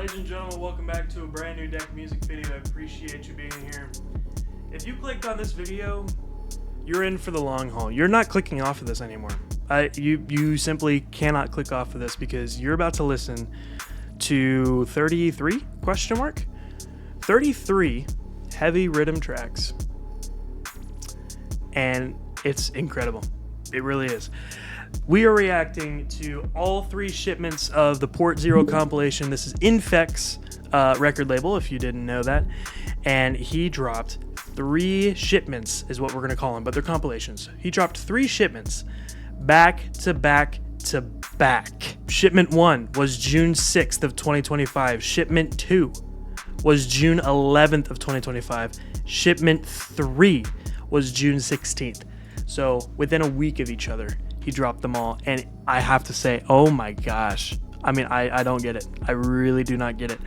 Ladies and gentlemen, welcome back to a brand new deck music video. I appreciate you being here. If you clicked on this video, you're in for the long haul. You're not clicking off of this anymore. You simply cannot click off of this because you're about to listen to 33 question mark 33 heavy riddim tracks, and it's incredible. It really is. We are reacting to all three shipments of the Port Zero compilation. This is INFEKT's record label, if you didn't know that. And he dropped 3 shipments, is what we're going to call them, but they're compilations. He dropped 3 shipments back to back to back. Shipment 1 was June 6th of 2025. Shipment 2 was June 11th of 2025. Shipment 3 was June 16th. So within a week of each other, he dropped them all, and I have to say, oh my gosh. I mean, I don't get it. I really do not get it.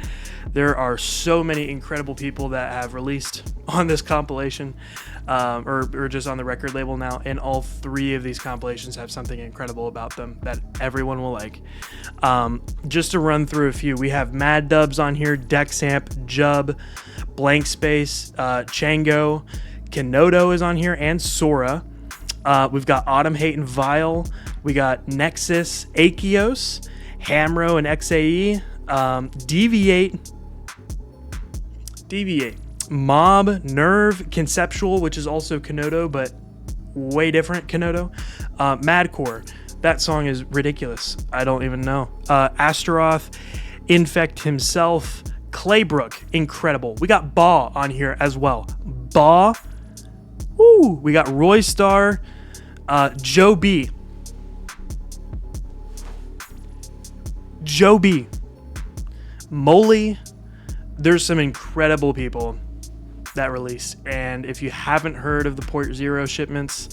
There are so many incredible people that have released on this compilation, or just on the record label now, and all 3 of these compilations have something incredible about them that everyone will like. Just to run through a few, we have Mad Dubs on here, Dexamp, Jub, Blank Space, Chango, Kenodo is on here, and Sora. We've got Autumn, Hate, and Vile. We got Nexus, Akios, Hamro, and XAE. Deviate, Mob, Nerve, Conceptual, which is also Kenodo, but way different Kenodo. Madcore, that song is ridiculous. I don't even know. Astaroth, INFEKT himself, Claybrook, incredible. We got Baw on here as well. Baw. Woo. We got Roy Star, Joe B, Molly. There's some incredible people that released, and if you haven't heard of the Port Zero shipments,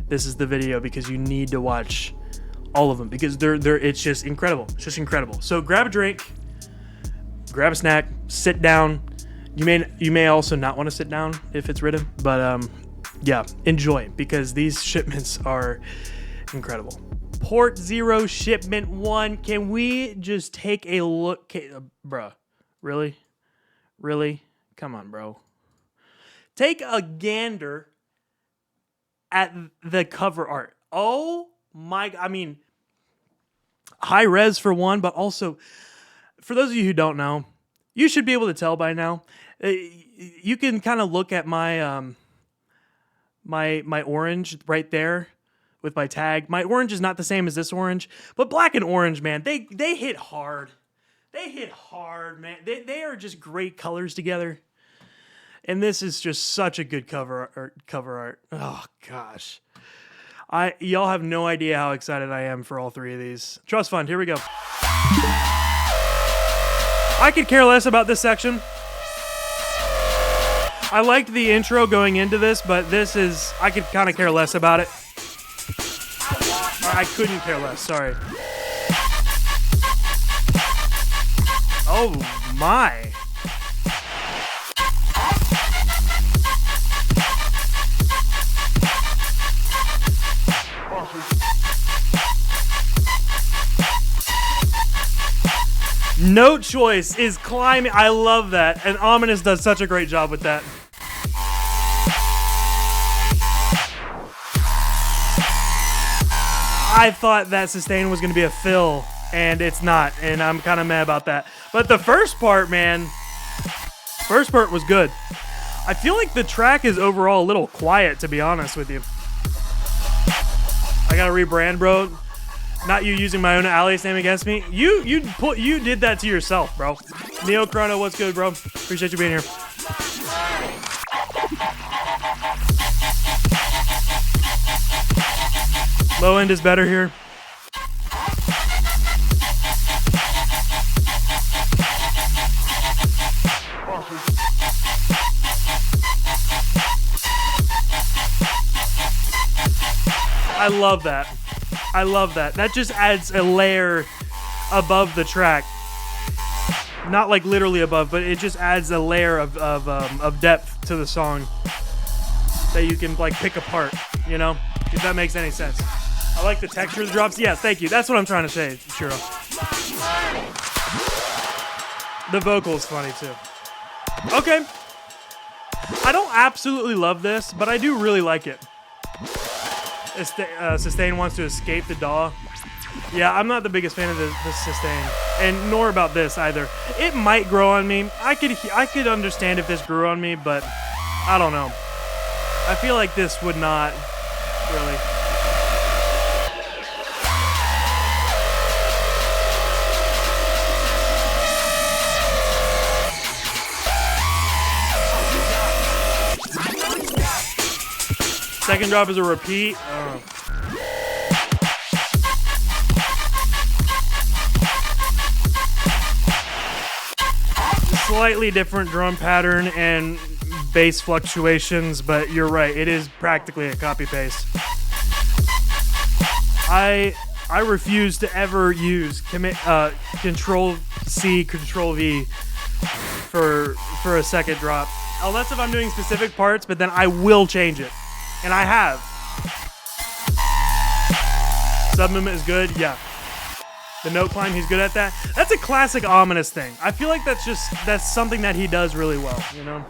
this is the video because you need to watch all of them because they're it's just incredible. It's just incredible. So grab a drink, grab a snack, sit down. You may also not want to sit down if it's riddim, but yeah, enjoy because these shipments are incredible. Port Zero shipment 1. Can we just take a look? Bruh, really? Come on, bro. Take a gander at the cover art. Oh my, I mean, high res for one, but also for those of you who don't know, you should be able to tell by now. You can kind of look at my my orange right there with my tag. My orange is not the same as this orange, but black and orange, man, they hit hard. They hit hard, man. They are just great colors together. And this is just such a good cover art. Oh gosh. Y'all have no idea how excited I am for all 3 of these. Trust fund, here we go. I could care less about this section. I liked the intro going into this, but this is, I could kind of care less about it. I couldn't care less, sorry. Oh my. No Choice is climbing. I love that. And Ominous does such a great job with that. I thought that Sustain was going to be a fill, and it's not. And I'm kind of mad about that. But the first part, man, first part was good. I feel like the track is overall a little quiet, to be honest with you. I got to rebrand, bro. Not you using my own alias name against me. You did that to yourself, bro. Neo Chrono, what's good, bro? Appreciate you being here. Low end is better here. I love that. I love that. That just adds a layer above the track. Not like literally above, but it just adds a layer of depth to the song that you can like pick apart, you know? If that makes any sense. I like the texture of the drops. Yes, thank you. That's what I'm trying to say, Shiro. The vocal is funny too. Okay. I don't absolutely love this, but I do really like it. Sustain wants to escape the DAW. Yeah, I'm not the biggest fan of the sustain, and nor about this either. It might grow on me. I could understand if this grew on me, but I don't know. I feel like this would not really. Second drop is a repeat. Slightly different drum pattern and bass fluctuations, but you're right. It is practically a copy paste. I refuse to ever use Control C, Control V for a second drop, unless if I'm doing specific parts. But then I will change it. And I have. Submovement is good, yeah. The note climb, he's good at that. That's a classic ominous thing. I feel like that's something that he does really well, you know?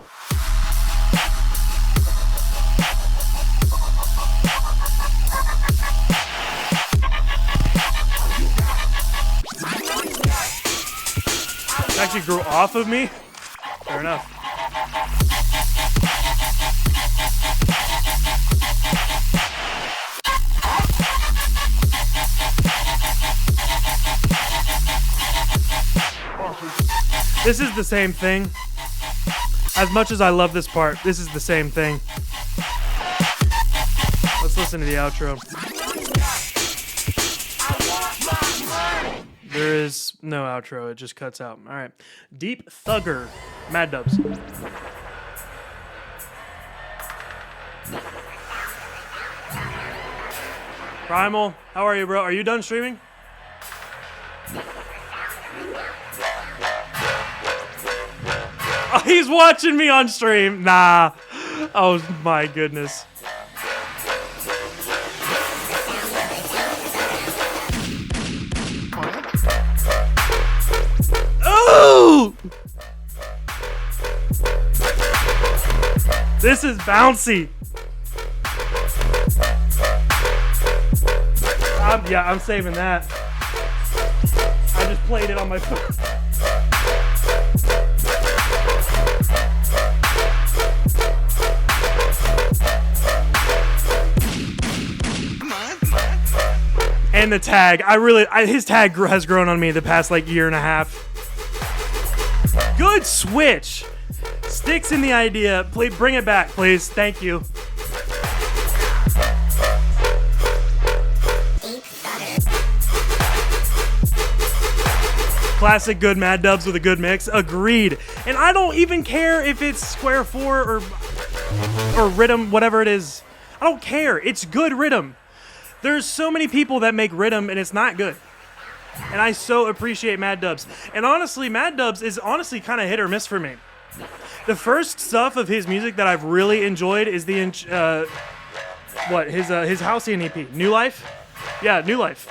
It actually grew off of me? Fair enough. This is the same thing. As much as I love this part, this is the same thing. Let's listen to the outro. There is no outro, it just cuts out. All right. Deep Thugger, Mad Dubs. Primal, how are you, bro? Are you done streaming? Oh, he's watching me on stream. Nah. Oh my goodness. Oh! This is bouncy. I'm saving that. I just played it on my phone. And the tag, his tag has grown on me the past like year and a half. Good switch. Sticks in the idea. Please bring it back, please. Thank you. Classic good Mad Dubs with a good mix. Agreed. And I don't even care if it's square 4 or riddim, whatever it is. I don't care. It's good riddim. There's so many people that make riddim and it's not good. And I so appreciate Mad Dubs. And honestly, Mad Dubs is honestly kind of hit or miss for me. The first stuff of his music that I've really enjoyed is the his Halcyon EP, New Life? Yeah, New Life.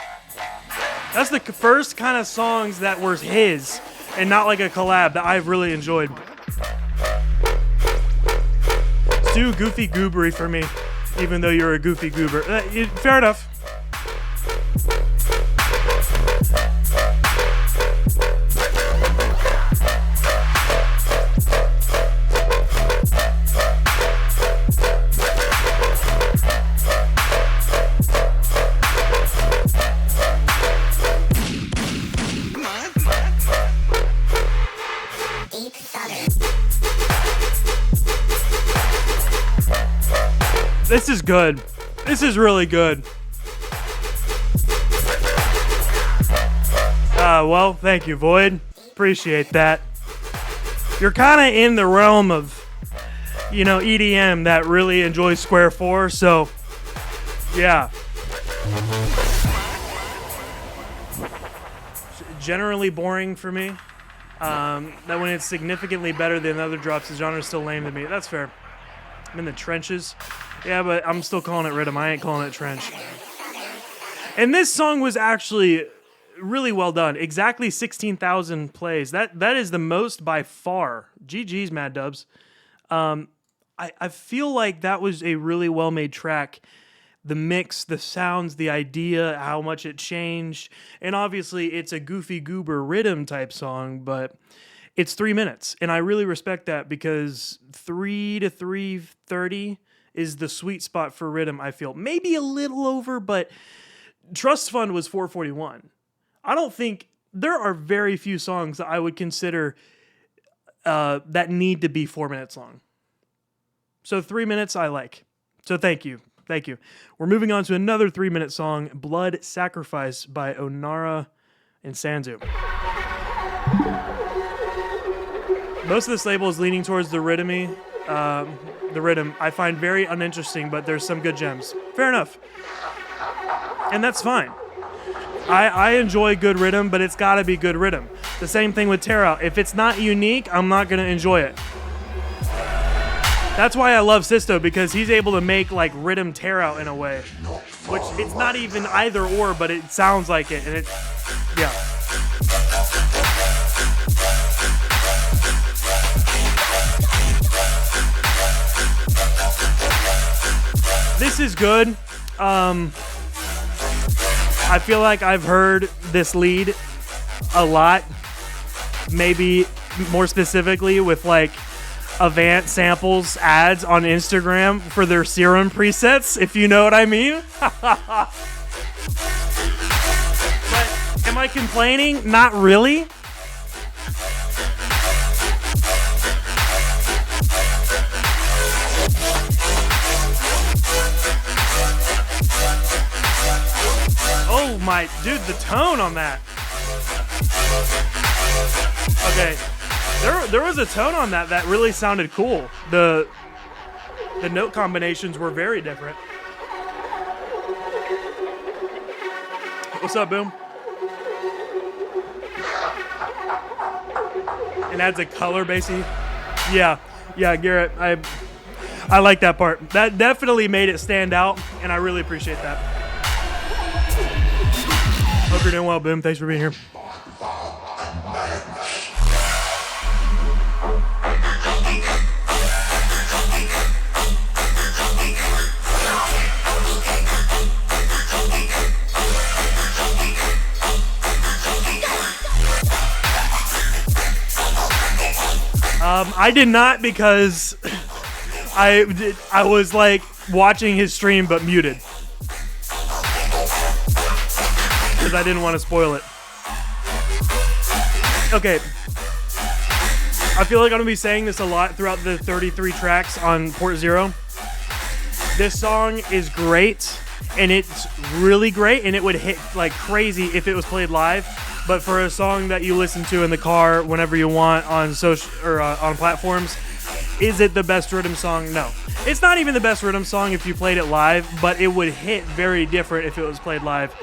That's the first kind of songs that were his and not like a collab that I've really enjoyed. It's too goofy goobery for me, even though you're a goofy goober. Fair enough. This is good. This is really good. Well, thank you, Void. Appreciate that. You're kind of in the realm of, you know, EDM that really enjoys square 4, so, yeah. Generally boring for me. That when it's significantly better than other drops, the genre is still lame to me. That's fair. I'm in the trenches. Yeah, but I'm still calling it riddim. I ain't calling it trench. And this song was actually really well done. Exactly 16,000 plays. That is the most by far. GG's, Mad Dubs. I feel like that was a really well-made track. The mix, the sounds, the idea, how much it changed. And obviously, it's a goofy goober riddim type song, but it's 3 minutes. And I really respect that because 3 to 3:30 is the sweet spot for riddim, I feel. Maybe a little over, but Trust Fund was 4:41. I don't think... There are very few songs that I would consider that need to be 4 minutes long. So 3 minutes I like. So thank you. Thank you. We're moving on to another 3-minute song, Blood Sacrifice by Onara and Sanzu. Most of this label is leaning towards the riddim. The riddim I find very uninteresting, but there's some good gems. Fair enough. And that's fine. I enjoy good riddim, but it's got to be good riddim. The same thing with Tear Out. If it's not unique, I'm not going to enjoy it. That's why I love Sisto, because he's able to make like riddim tear out in a way, which it's not even either or, but it sounds like it, and it, yeah. This is good. I feel like I've heard this lead a lot, maybe more specifically with like Avant Samples ads on Instagram for their serum presets, if you know what I mean. But am I complaining? Not really. Oh my, dude, the tone on that. Okay. There was a tone on that really sounded cool. The note combinations were very different. What's up, Boom? And adds a color, basically. Yeah, Garrett, I like that part. That definitely made it stand out, and I really appreciate that. Hope you're doing well, Boom. Thanks for being here. I did not, because I was like watching his stream but muted because I didn't want to spoil it. Okay, I feel like I'm gonna be saying this a lot throughout the 33 tracks on Port Zero. This song is great, and it's really great, and it would hit like crazy if it was played live. But for a song that you listen to in the car whenever you want on social or on platforms, is it the best riddim song? No. It's not even the best riddim song if you played it live, but it would hit very different if it was played live.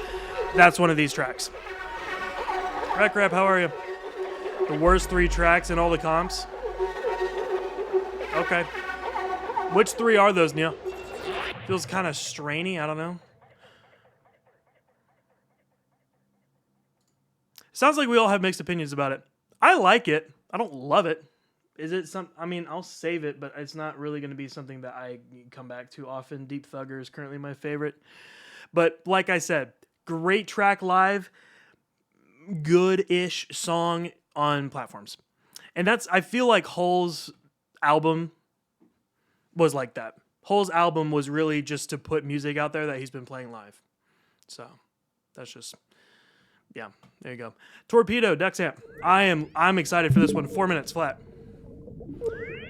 That's one of these tracks. Rec Rap, how are you? The worst 3 tracks in all the comps? Okay. Which 3 are those, Neil? Feels kind of strainy, I don't know. Sounds like we all have mixed opinions about it. I like it. I don't love it. Is it some... I mean, I'll save it, but it's not really going to be something that I come back to often. Deep Thugger is currently my favorite. But like I said, great track live, good-ish song on platforms. And that's... I feel like Hull's album was like that. Hull's album was really just to put music out there that he's been playing live. So, that's just... Yeah, there you go. Torpedo, Dexamp. I'm excited for this one. 4 minutes flat.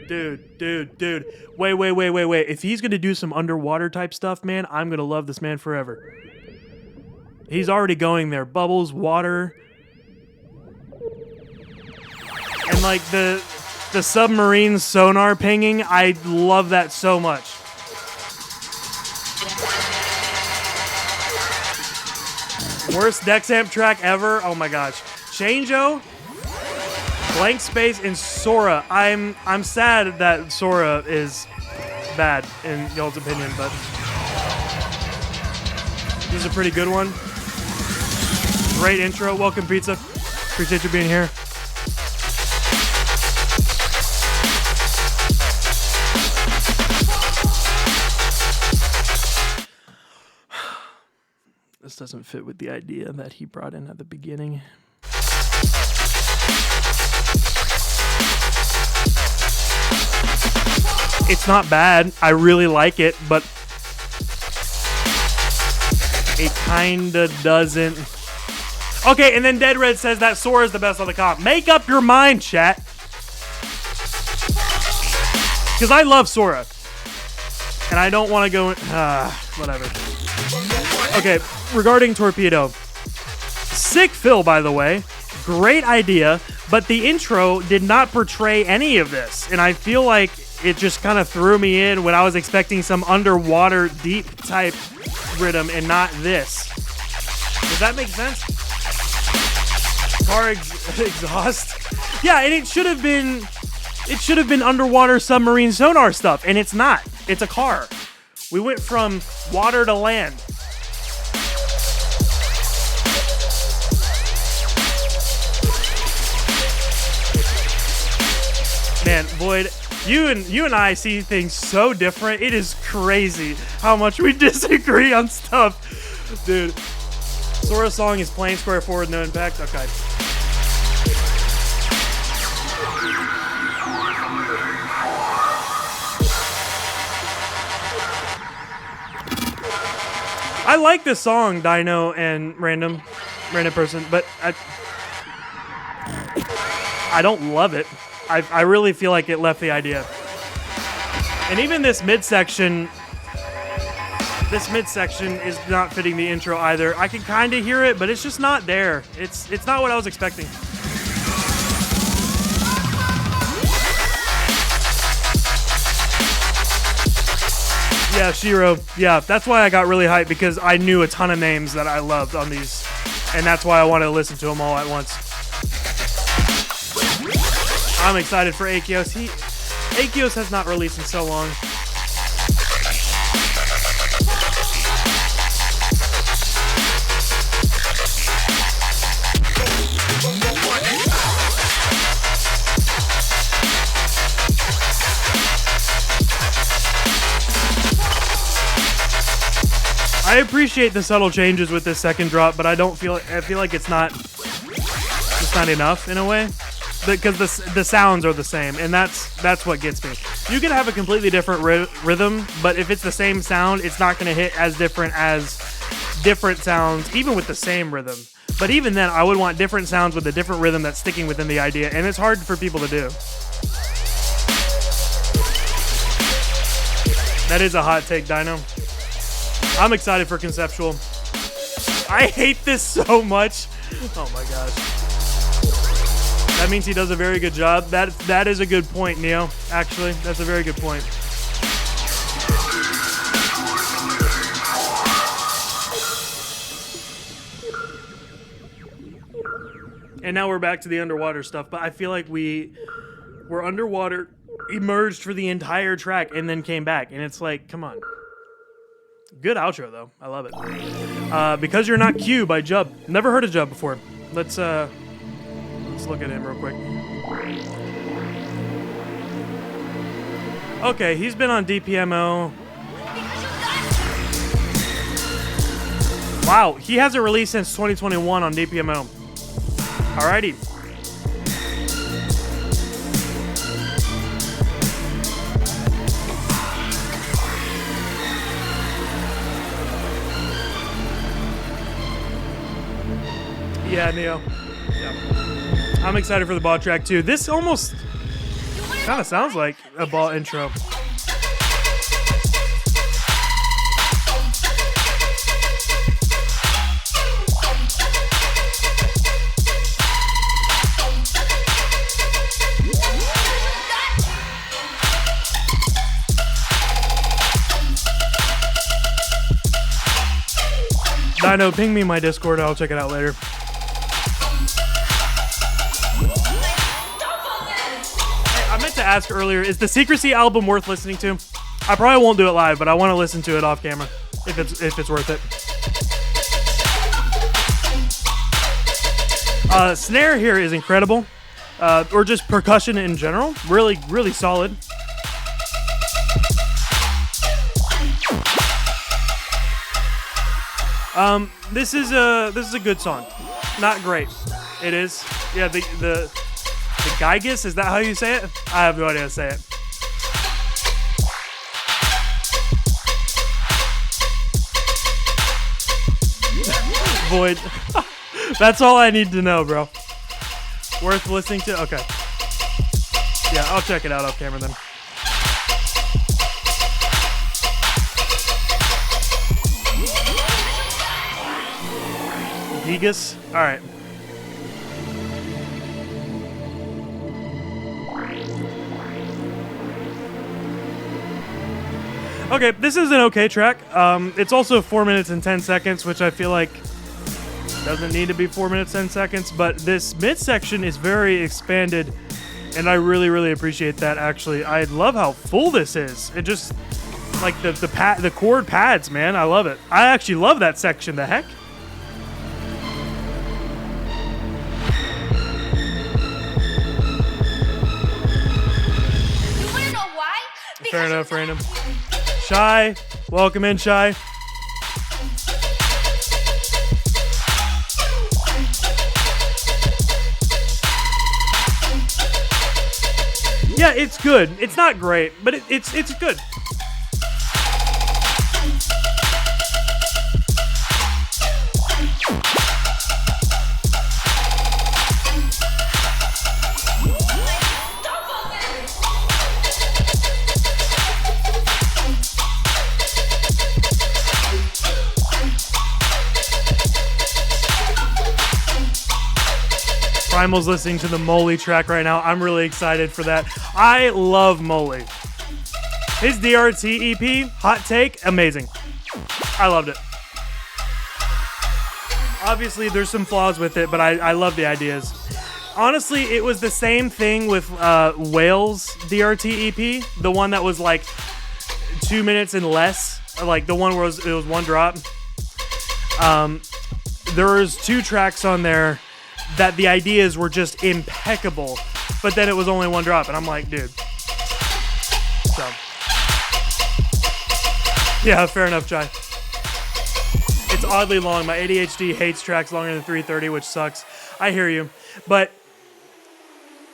Dude. Wait. If he's going to do some underwater type stuff, man, I'm going to love this man forever. He's already going there. Bubbles, water. And like the submarine sonar pinging, I love that so much. Worst Dexamp track ever. Oh my gosh. Changeo, Blank Space, and Sora. I'm sad that Sora is bad in y'all's opinion, but this is a pretty good one. Great intro. Welcome, Pizza. Appreciate you being here. This doesn't fit with the idea that he brought in at the beginning. It's not bad. I really like it, but it kinda doesn't. Okay, and then Dead Red says that Sora is the best on the comp. Make up your mind, chat. Because I love Sora. And I don't want to go... whatever. Okay, regarding Torpedo. Sick fill, by the way. Great idea. But the intro did not portray any of this. And I feel like it just kind of threw me in when I was expecting some underwater, deep type rhythm and not this. Does that make sense? Car exhaust. Yeah, and it should have been underwater submarine sonar stuff, and it's not. It's a car. We went from water to land. Man, Void, you and I see things so different. It is crazy how much we disagree on stuff. Dude, Sora's song is plain square forward, no impact. Okay. I like this song, Dino and random person, but I don't love it. I really feel like it left the idea. And even this midsection is not fitting the intro either. I can kind of hear it, but it's just not there. It's not what I was expecting. Yeah, Shiro. Yeah, that's why I got really hyped, because I knew a ton of names that I loved on these, and that's why I wanted to listen to them all at once. I'm excited for Akios. Akios has not released in so long. I appreciate the subtle changes with this second drop, but I feel like it's not enough in a way, because the sounds are the same, and that's what gets me. You can have a completely different rhythm, but if it's the same sound, it's not going to hit as different as different sounds, even with the same rhythm. But even then, I would want different sounds with a different rhythm that's sticking within the idea, and it's hard for people to do. That is a hot take, Dino. I'm excited for Conceptual. I hate this so much. Oh my gosh. That means he does a very good job. That is a good point, Neo. Actually, that's a very good point. And now we're back to the underwater stuff, but I feel like we were underwater, emerged for the entire track, and then came back. And it's like, come on. Good outro, though. I love it. Because You're Not Q by Jub. Never heard of Jub before. Let's look at him real quick. Okay, he's been on DPMO. Wow, he hasn't released since 2021 on DPMO. Alrighty. Yeah, Neo. Yeah. I'm excited for the ball track too. This almost kind of sounds like a ball intro. Dino, ping me my Discord. I'll check it out later. To ask earlier, is the Secrecy album worth listening to? I probably won't do it live, but I want to listen to it off camera if it's worth it. Snare here is incredible, or just percussion in general. Really, really solid. This is a good song. Not great. It is. Yeah, the Geiges, is that how you say it? I have no idea how to say it. Void. That's all I need to know, bro. Worth listening to? Okay. Yeah, I'll check it out off camera then. Gigas? Alright. Okay, this is an okay track. It's also 4 minutes and 10 seconds, which I feel like doesn't need to be 4 minutes, 10 seconds, but this midsection is very expanded, and I really, really appreciate that, actually. I love how full this is. It just, like, the chord pads, man, I love it. I actually love that section, the heck? You wanna know why? Fair enough, random. Shy, welcome in, Shy. Yeah, it's good. It's not great, but it's good. Primal's listening to the Molly track right now. I'm really excited for that. I love Molly. His DRT EP, Hot Take, amazing. I loved it. Obviously, there's some flaws with it, but I love the ideas. Honestly, it was the same thing with Whale's DRT EP, the one that was like 2 minutes and less, like the one where it was one drop. There was 2 tracks on there that the ideas were just impeccable, but then it was only 1 drop, and I'm like, dude. So, yeah, fair enough, Chai. It's oddly long. My ADHD hates tracks longer than 3:30, which sucks. I hear you, but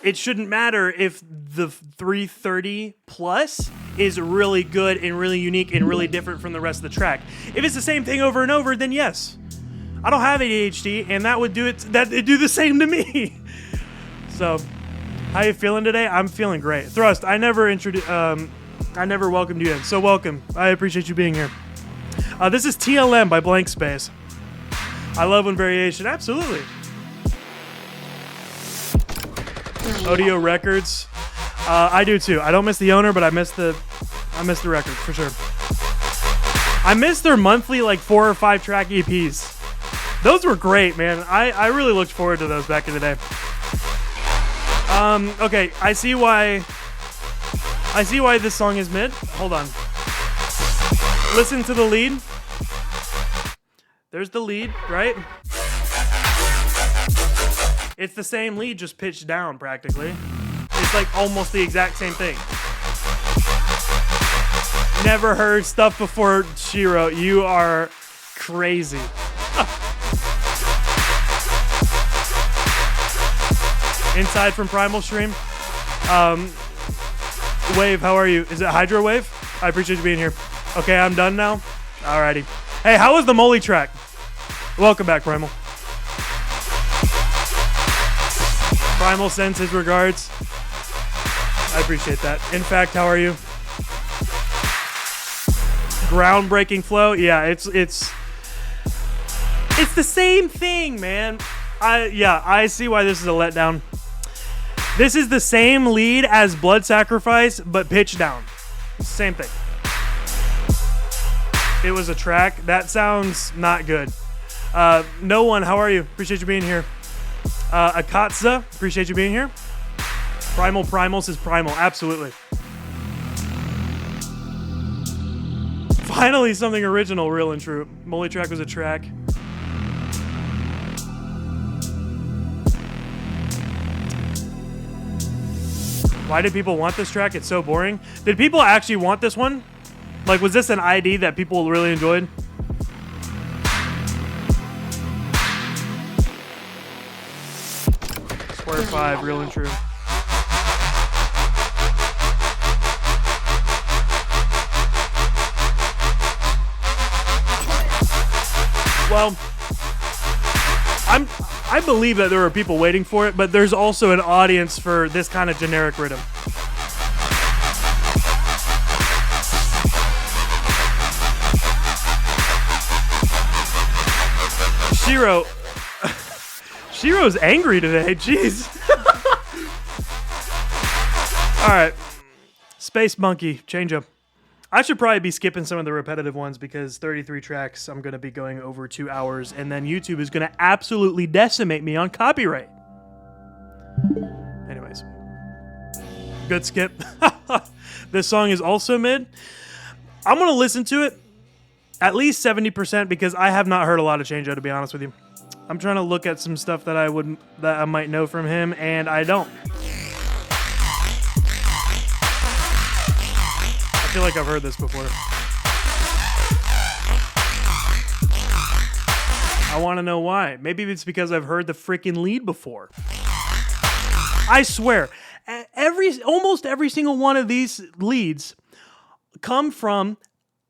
it shouldn't matter if the 3:30 plus is really good and really unique and really different from the rest of the track. If it's the same thing over and over, then yes. I don't have ADHD, and that would do it. That'd do the same to me. So, how you feeling today? I'm feeling great. Thrust, I never welcomed you in, so welcome. I appreciate you being here. This is TLM by Blank Space. I love when variation. Absolutely. Audio Records. I do too. I don't miss the owner, but I miss the record for sure. I miss their monthly like 4 or 5 track EPs. Those were great, man. I really looked forward to those back in the day. Okay, I see why this song is mid. Hold on. Listen to the lead. There's the lead, right? It's the same lead, just pitched down practically. It's like almost the exact same thing. Never heard stuff before, Shiro. You are crazy. Inside from Primal Stream. Wave, how are you? Is it Hydro Wave? I appreciate you being here. Okay, I'm done now. Alrighty. Hey, how was the Molly track? Welcome back, Primal. Primal sends his regards. I appreciate that. In fact, how are you? Groundbreaking flow. Yeah, it's the same thing, man. I see why this is a letdown. This is the same lead as Blood Sacrifice, but pitched down. Same thing. It was a track. That sounds not good. No one, how are you? Appreciate you being here. Akatsa, appreciate you being here. Primal says Primal, absolutely. Finally, something original, real and true. Molly track was a track. Why did people want this track? It's so boring. Did people actually want this one? Like, was this an ID that people really enjoyed? Square 5, real and true. Well, I believe that there are people waiting for it, but there's also an audience for this kind of generic rhythm. Shiro's angry today. Jeez. All right. Space Monkey, change up. I should probably be skipping some of the repetitive ones because 33 tracks, I'm going to be going over 2 hours, and then YouTube is going to absolutely decimate me on copyright. Anyways. Good skip. This song is also mid. I'm going to listen to it at least 70% because I have not heard a lot of Change-O, to be honest with you. I'm trying to look at some stuff that I might know from him, and I don't. I feel like I've heard this before. I want to know why. Maybe it's because I've heard the freaking lead before. I swear, almost every single one of these leads come from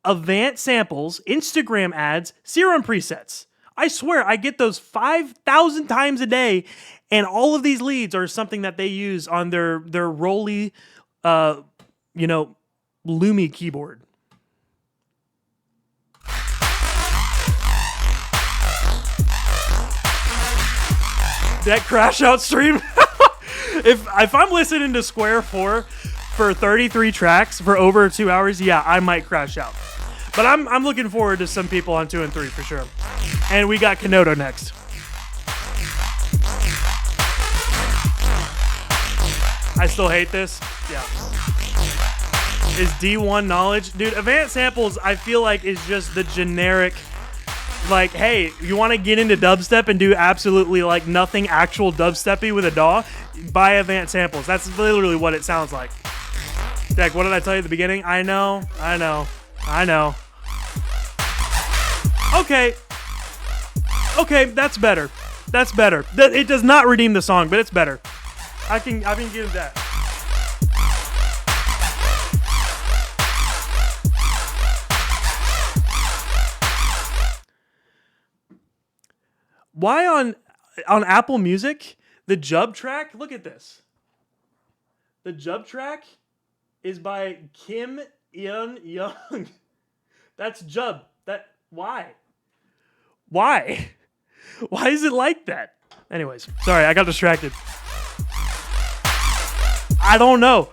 Avant samples, Instagram ads, Serum presets. I swear, I get those 5,000 times a day, and all of these leads are something that they use on their Rolly, Lumi keyboard. That crash out stream. if I'm listening to Square 4 for 33 tracks for over 2 hours, yeah, I might crash out. But I'm looking forward to some people on 2 and 3 for sure. And we got Kenoto next. I still hate this. Yeah. Is D1 knowledge? Dude, Avant samples, I feel like, is just the generic, like, hey, you want to get into dubstep and do absolutely, like, nothing actual dubsteppy with a DAW? Buy Avant samples. That's literally what it sounds like. Jack, what did I tell you at the beginning? I know. Okay, that's better. That's better. It does not redeem the song, but it's better. I can give that. Why on Apple Music, the Jub track, look at this. The Jub track is by Kim Eun Young. That's Jub. Why? Why is it like that? Anyways, sorry, I got distracted. I don't know.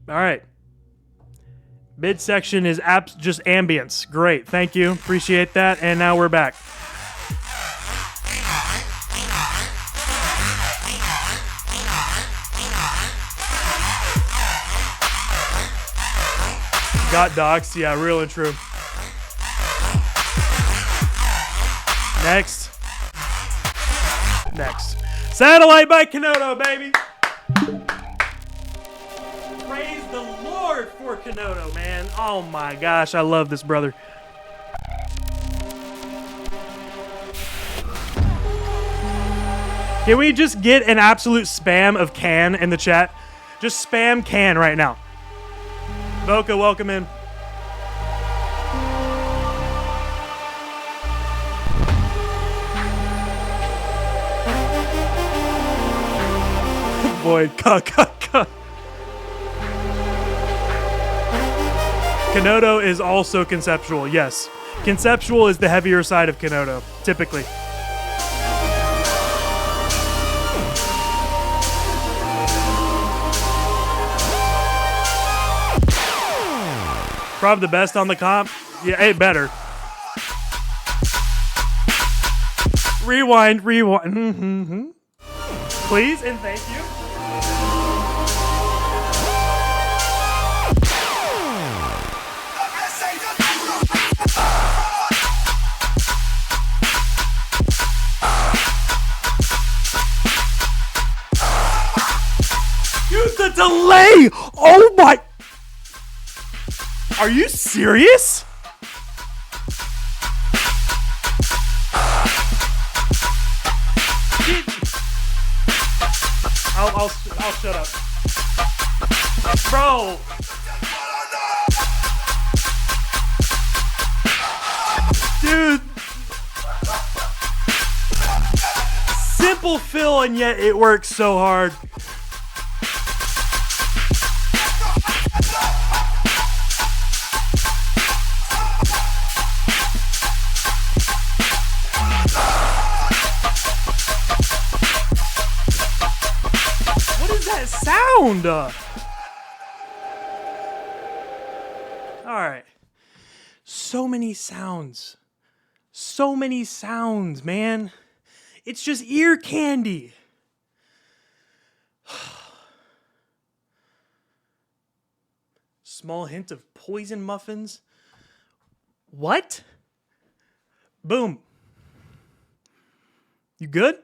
All right. Midsection is just ambience. Great. Thank you. Appreciate that. And now we're back. Got doxed. Yeah, real and true. Next. Satellite by Kenoto, baby. Praise the Lord for Kenoto, man. Oh my gosh, I love this brother. Can we just get an absolute spam of can in the chat? Just spam can right now. Boca, welcome in. Boy, Kenoto is also conceptual, yes. Conceptual is the heavier side of Kenoto, typically. Probably the best on the comp. Yeah, hey, better. Rewind. Mm-hmm. Please and thank you. Are you serious? I'll shut up. Bro. Dude. Simple fill, and yet it works so hard. What is that sound? All right. So many sounds. So many sounds, man. It's just ear candy. Small hint of poison muffins. What? Boom. You good?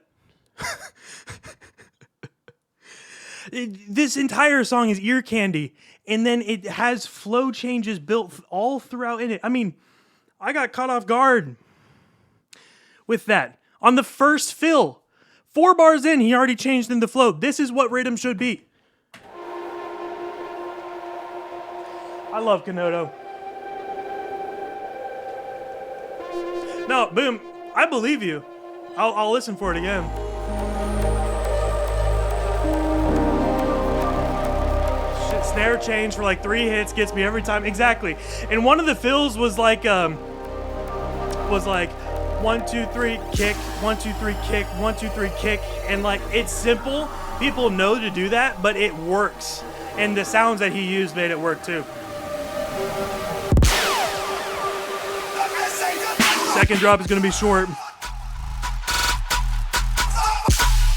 This entire song is ear candy, and then it has flow changes built all throughout in it. I mean, I got caught off guard with that. On the first fill, 4 bars in, he already changed in the flow. This is what riddim should be. I love Kanoto. No, boom. I believe you. I'll listen for it again. Shit, snare change for like 3 hits gets me every time. Exactly. And one of the fills was like 1, 2, 3, kick, 1, 2, 3, kick, 1, 2, 3, kick. And like, it's simple. People know to do that, but it works. And the sounds that he used made it work too. Second drop is gonna be short.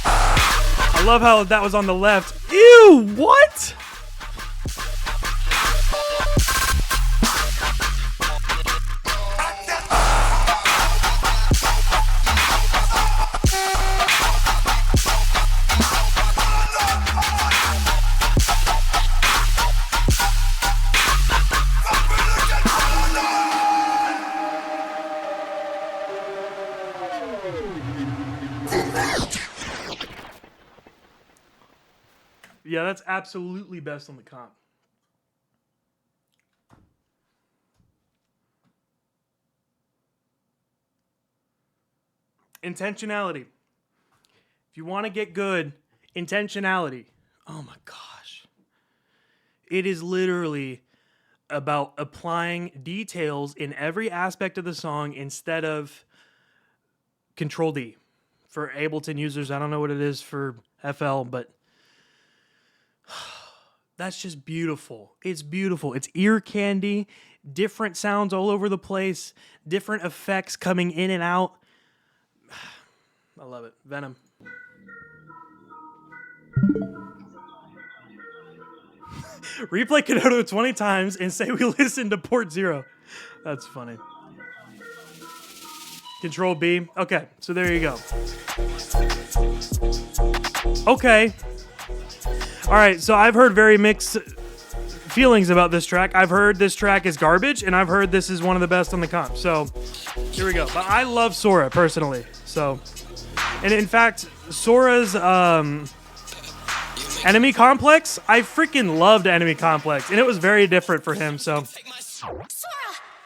I love how that was on the left. Ew, what? Yeah, that's absolutely best on the comp. Intentionality. If you want to get good, intentionality. Oh my gosh. It is literally about applying details in every aspect of the song instead of Control D. For Ableton users, I don't know what it is for FL, but that's just beautiful. It's beautiful. It's ear candy, different sounds all over the place, different effects coming in and out. I love it. Venom. Replay Kanoto 20 times and say we listened to port 0. That's funny. Control B. Okay, so there you go. Okay. All right, so I've heard very mixed feelings about this track. I've heard this track is garbage, and I've heard this is one of the best on the comp. So here we go. But I love Sora personally. So, and in fact, Sora's Enemy Complex, I freaking loved Enemy Complex, and it was very different for him. So. Sora,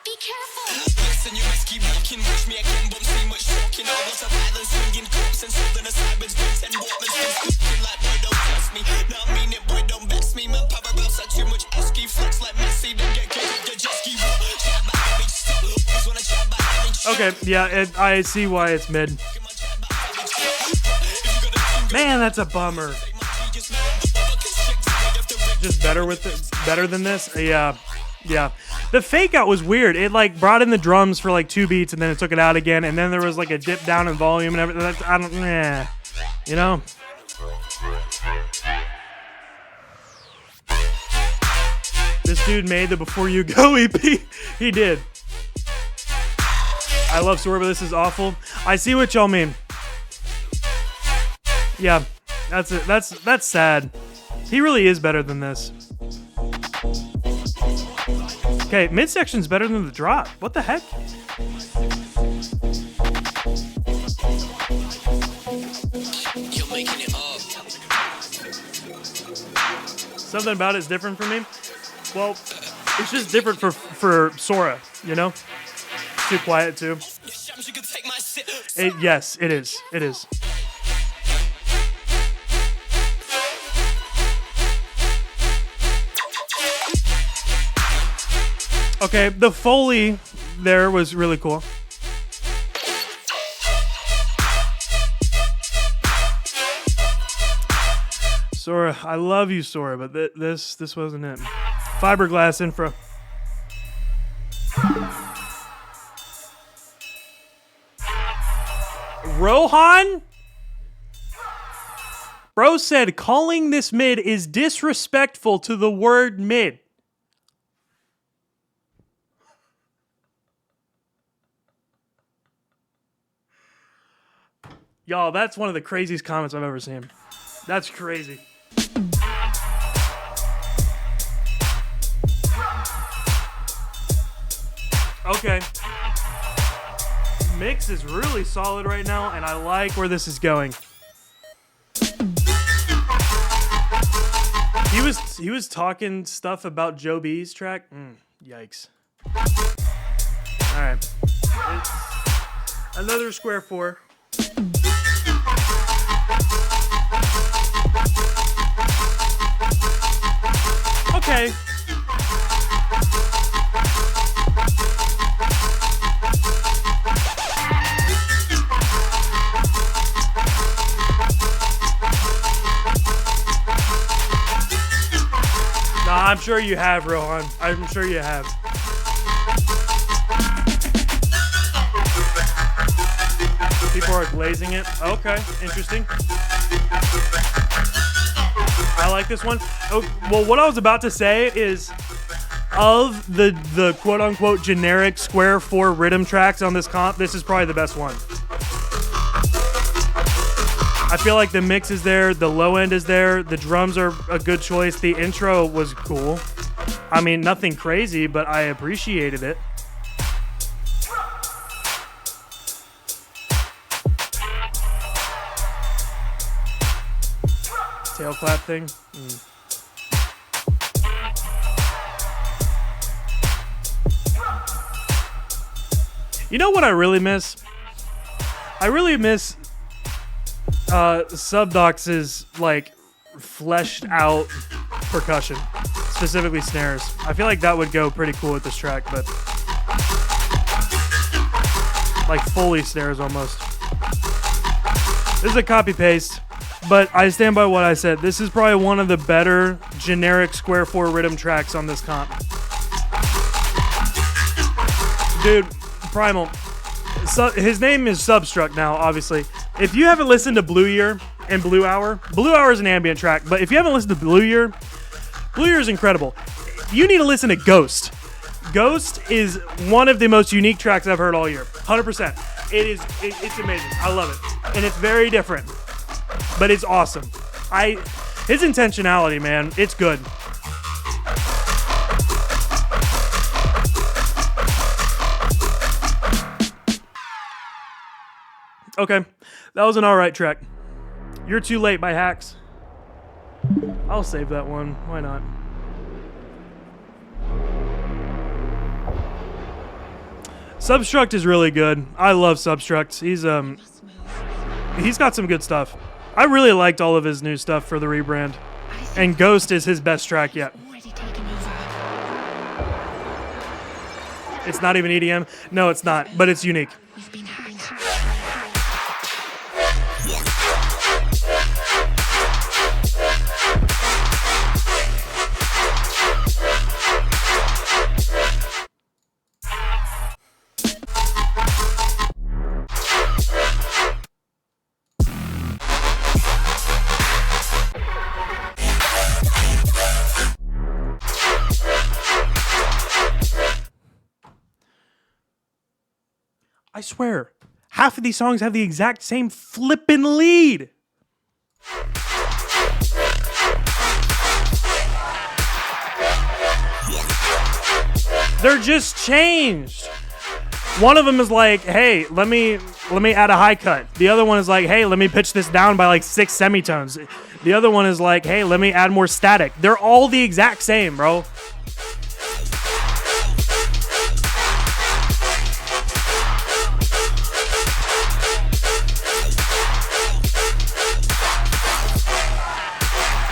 be careful. Okay, yeah, I see why it's mid. Man, that's a bummer. Just better than this? Yeah. The fake out was weird. It like brought in the drums for like 2 beats and then it took it out again, and then there was like a dip down in volume and everything. I don't, you know. This dude made the Before You Go EP. He did. I love Sora, but this is awful. I see what y'all mean. Yeah, that's it. That's sad. He really is better than this. Okay, midsection's better than the drop. What the heck? You're making it up. Something about it's different for me. Well, it's just different for Sora, you know? Too quiet too. You can take my sip. Yes, it is. It is. Okay, the Foley there was really cool. Sora, I love you, Sora, but this wasn't it. Fiberglass infra. Rohan? Bro said calling this mid is disrespectful to the word mid. Y'all, that's one of the craziest comments I've ever seen. That's crazy. Okay. Mix is really solid right now, and I like where this is going. He was talking stuff about Joe B's track. Yikes. All right. It's another square four. Okay. Nah, I'm sure you have, Rohan. I'm sure you have. People are glazing it. Okay, interesting. I like this one. Oh, well, what I was about to say is, of the quote-unquote generic square four riddim tracks on this comp, this is probably the best one. I feel like the mix is there, the low end is there, the drums are a good choice, the intro was cool. I mean, nothing crazy, but I appreciated it. Tail clap thing. You know what I really miss? I really miss Subdox's like fleshed out percussion, specifically snares. I feel like that would go pretty cool with this track, but like Foley snares almost. This is a copy paste, but I stand by what I said. This is probably one of the better generic square four riddim tracks on this comp. Dude, Primal. His name is Substruct now, obviously. If you haven't listened to Blue Year and Blue Hour is an ambient track, but if you haven't listened to Blue Year is incredible. You need to listen to Ghost. Ghost is one of the most unique tracks I've heard all year. 100%. It's amazing. I love it. And it's very different. But it's awesome. His intentionality, man, it's good. Okay, that was an alright track. You're Too Late by Hacks. I'll save that one. Why not? Substruct is really good. I love Substruct. He's got some good stuff. I really liked all of his new stuff for the rebrand. And Ghost is his best track yet. It's not even EDM? No, it's not, but it's unique. I swear, half of these songs have the exact same flippin' lead. They're just changed. One of them is like, hey, let me add a high cut. The other one is like, hey, let me pitch this down by like 6 semitones. The other one is like, hey, let me add more static. They're all the exact same, bro.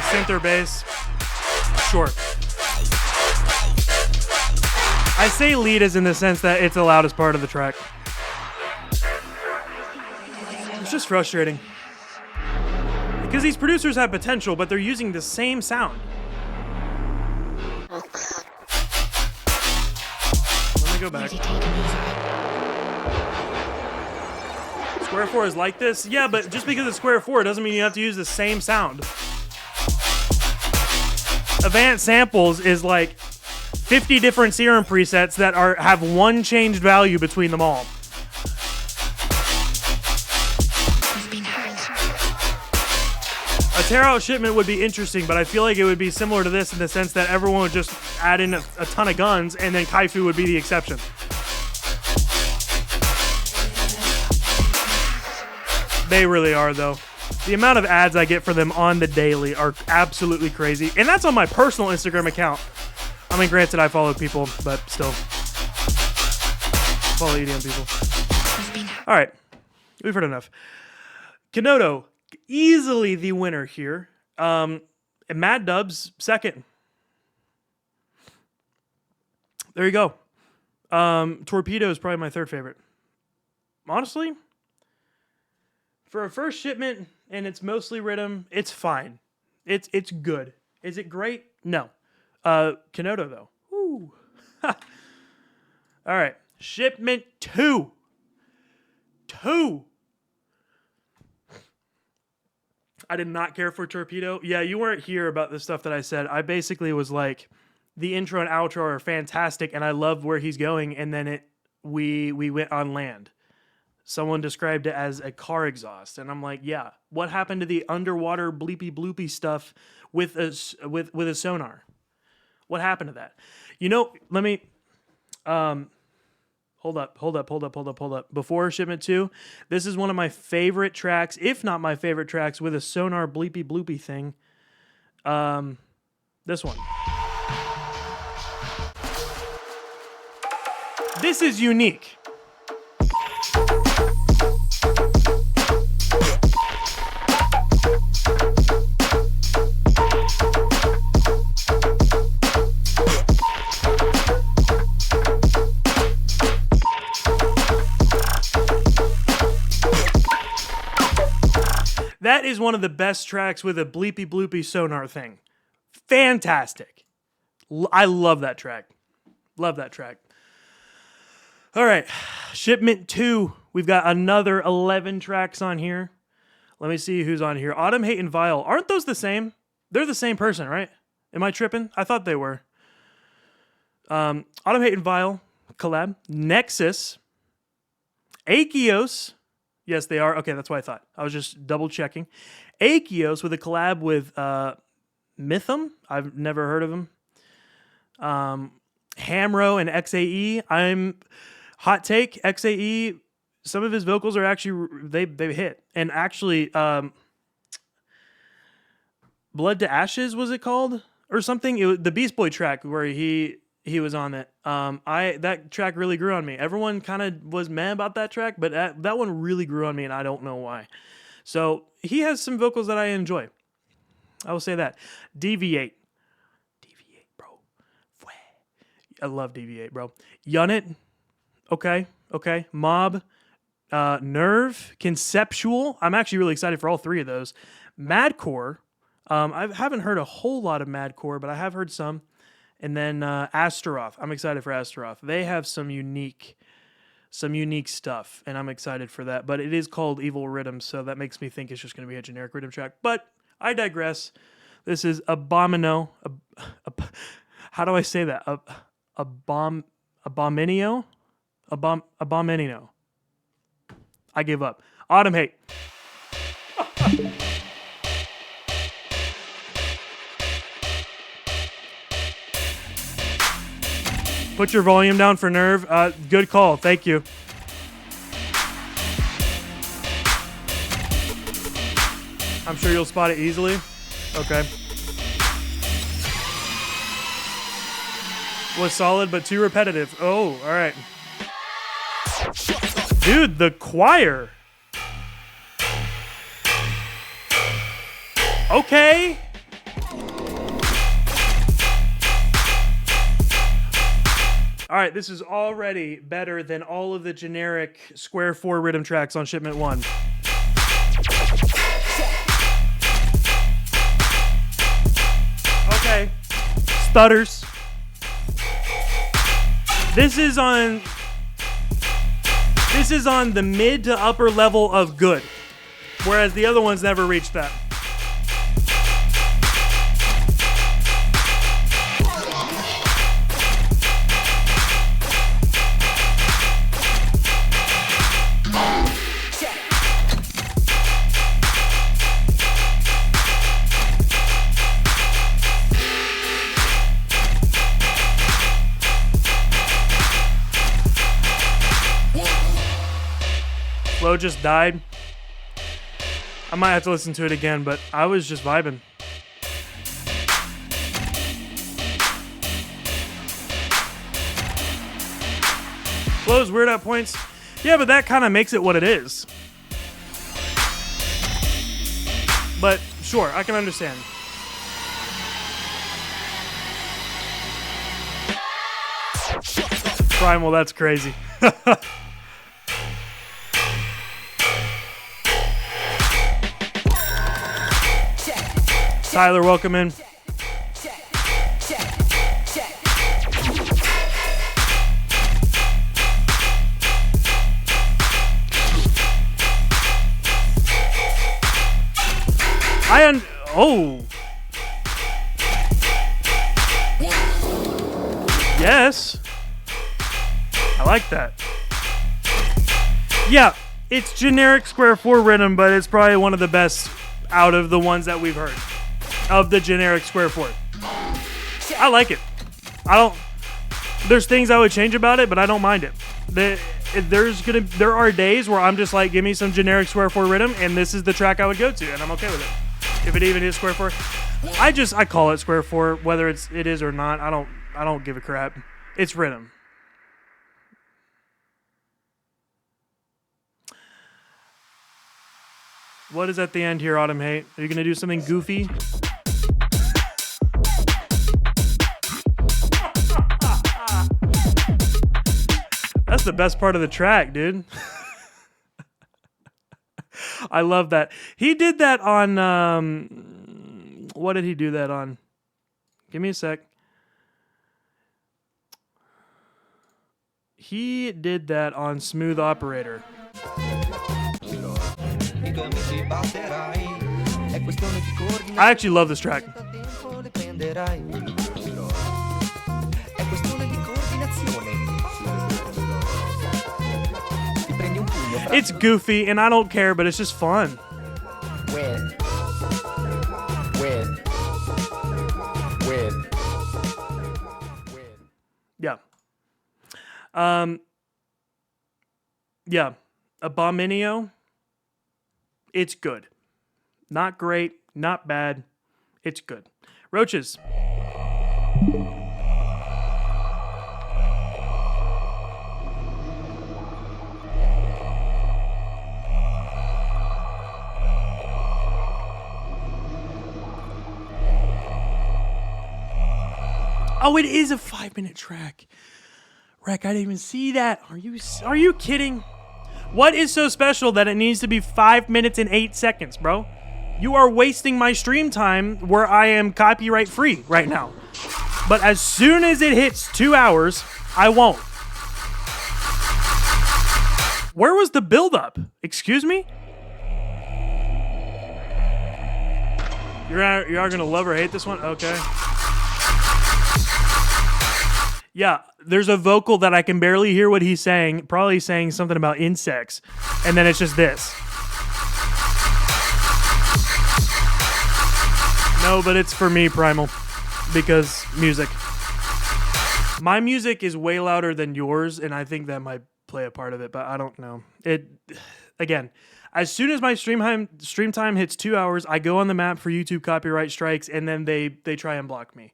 Synth or bass? Sure. I say lead as in the sense that it's the loudest part of the track. It's just frustrating. Because these producers have potential, but they're using the same sound. Let me go back. Square 4 is like this? Yeah, but just because it's square 4 doesn't mean you have to use the same sound. Advanced Samples is like 50 different serum presets that have one changed value between them all. A tear-out shipment would be interesting, but I feel like it would be similar to this in the sense that everyone would just add in a ton of guns, and then Kaifu would be the exception. They really are, though. The amount of ads I get for them on the daily are absolutely crazy, and that's on my personal Instagram account. I mean, granted, I follow people, but still. Follow EDM people. All right. We've heard enough. Kenoto, easily the winner here. And Mad Dubs, second. There you go. Torpedo is probably my third favorite. Honestly, for a first shipment, and it's mostly riddim, it's fine. It's good. Is it great? No. Kenoto, though. Woo. All right. Shipment 2. 2. I did not care for Torpedo. Yeah, you weren't here about the stuff that I said. I basically was like, the intro and outro are fantastic, and I love where he's going, and then we went on land. Someone described it as a car exhaust, and I'm like, yeah. What happened to the underwater bleepy bloopy stuff with a sonar? What happened to that? You know, let me hold up. Before Shipment 2, this is one of my favorite tracks, if not my favorite tracks, with a sonar bleepy bloopy thing. This one. This is unique. That is one of the best tracks with a bleepy bloopy sonar thing. Fantastic. I love that track. Love that track. All right. Shipment 2. We've got another 11 tracks on here. Let me see who's on here. Autumn, Hate, and Vile. Aren't those the same? They're the same person, right? Am I tripping? I thought they were. Autumn, Hate, and Vile. Collab. Nexus. Akios. Yes, they are. Okay, that's what I thought. I was just double checking. Akios with a collab with Mythum. I've never heard of him. Hamro and XAE. Hot take. XAE. Some of his vocals are actually they hit. And actually, Blood to Ashes was it called or something? It was the Beast Boy track where he was on it. That track really grew on me. Everyone kind of was mad about that track, but that one really grew on me, and I don't know why. So he has some vocals that I enjoy. I will say that. Deviate, bro. I love Deviate, bro. Yunit, okay. Mob, Nerve, Conceptual. I'm actually really excited for all three of those. Madcore. I haven't heard a whole lot of Madcore, but I have heard some. And then Astaroth. I'm excited for Astaroth. They have some unique stuff, and I'm excited for that. But it is called Evil Riddim, so that makes me think it's just going to be a generic riddim track. But I digress. This is Abomino. How do I say that? Abominio? Abominio. I give up. Autumn Hate. Put your volume down for Nerve. Good call. Thank you. I'm sure you'll spot it easily. Okay. Was solid, but too repetitive. Oh, all right. Dude, the choir. Okay. All right, this is already better than all of the generic square 4 rhythm tracks on Shipment 1. Okay. Stutters. This is on the mid to upper level of good, whereas the other ones never reached that. Flo just died. I might have to listen to it again, but I was just vibing. Flo's weird at points. Yeah, but that kind of makes it what it is. But sure, I can understand. Primal, that's crazy. Tyler, welcome in. Oh. Yes. I like that. Yeah, it's generic square 4 rhythm, but it's probably one of the best out of the ones that we've heard. Of the generic square 4. I like it. There's things I would change about it, but I don't mind it. There are days where I'm just like, give me some generic square 4 rhythm, and this is the track I would go to, and I'm okay with it. If it even is square 4. I call it square 4, whether it is or not. I don't give a crap. It's rhythm. What is at the end here, Autumn Hate? Are you gonna do something goofy? That's the best part of the track, dude. I love that. He did that on... what did he do that on? Give me a sec. He did that on Smooth Operator. I actually love this track. It's goofy, and I don't care, but it's just fun. Yeah. Yeah. Abominio. It's good. Not great, not bad. It's good. Roaches. Oh, it is a 5-minute track. Rec, I didn't even see that. Are you kidding? What is so special that it needs to be 5 minutes and 8 seconds, bro? You are wasting my stream time where I am copyright free right now. But as soon as it hits 2 hours, I won't. Where was the build-up? Excuse me? You are gonna love or hate this one? Okay. Yeah, there's a vocal that I can barely hear what he's saying, probably saying something about insects, and then it's just this. No, but it's for me, Primal, because music. My music is way louder than yours, and I think that might play a part of it, but I don't know. Again, as soon as my stream time hits 2 hours, I go on the map for YouTube copyright strikes, and then they try and block me.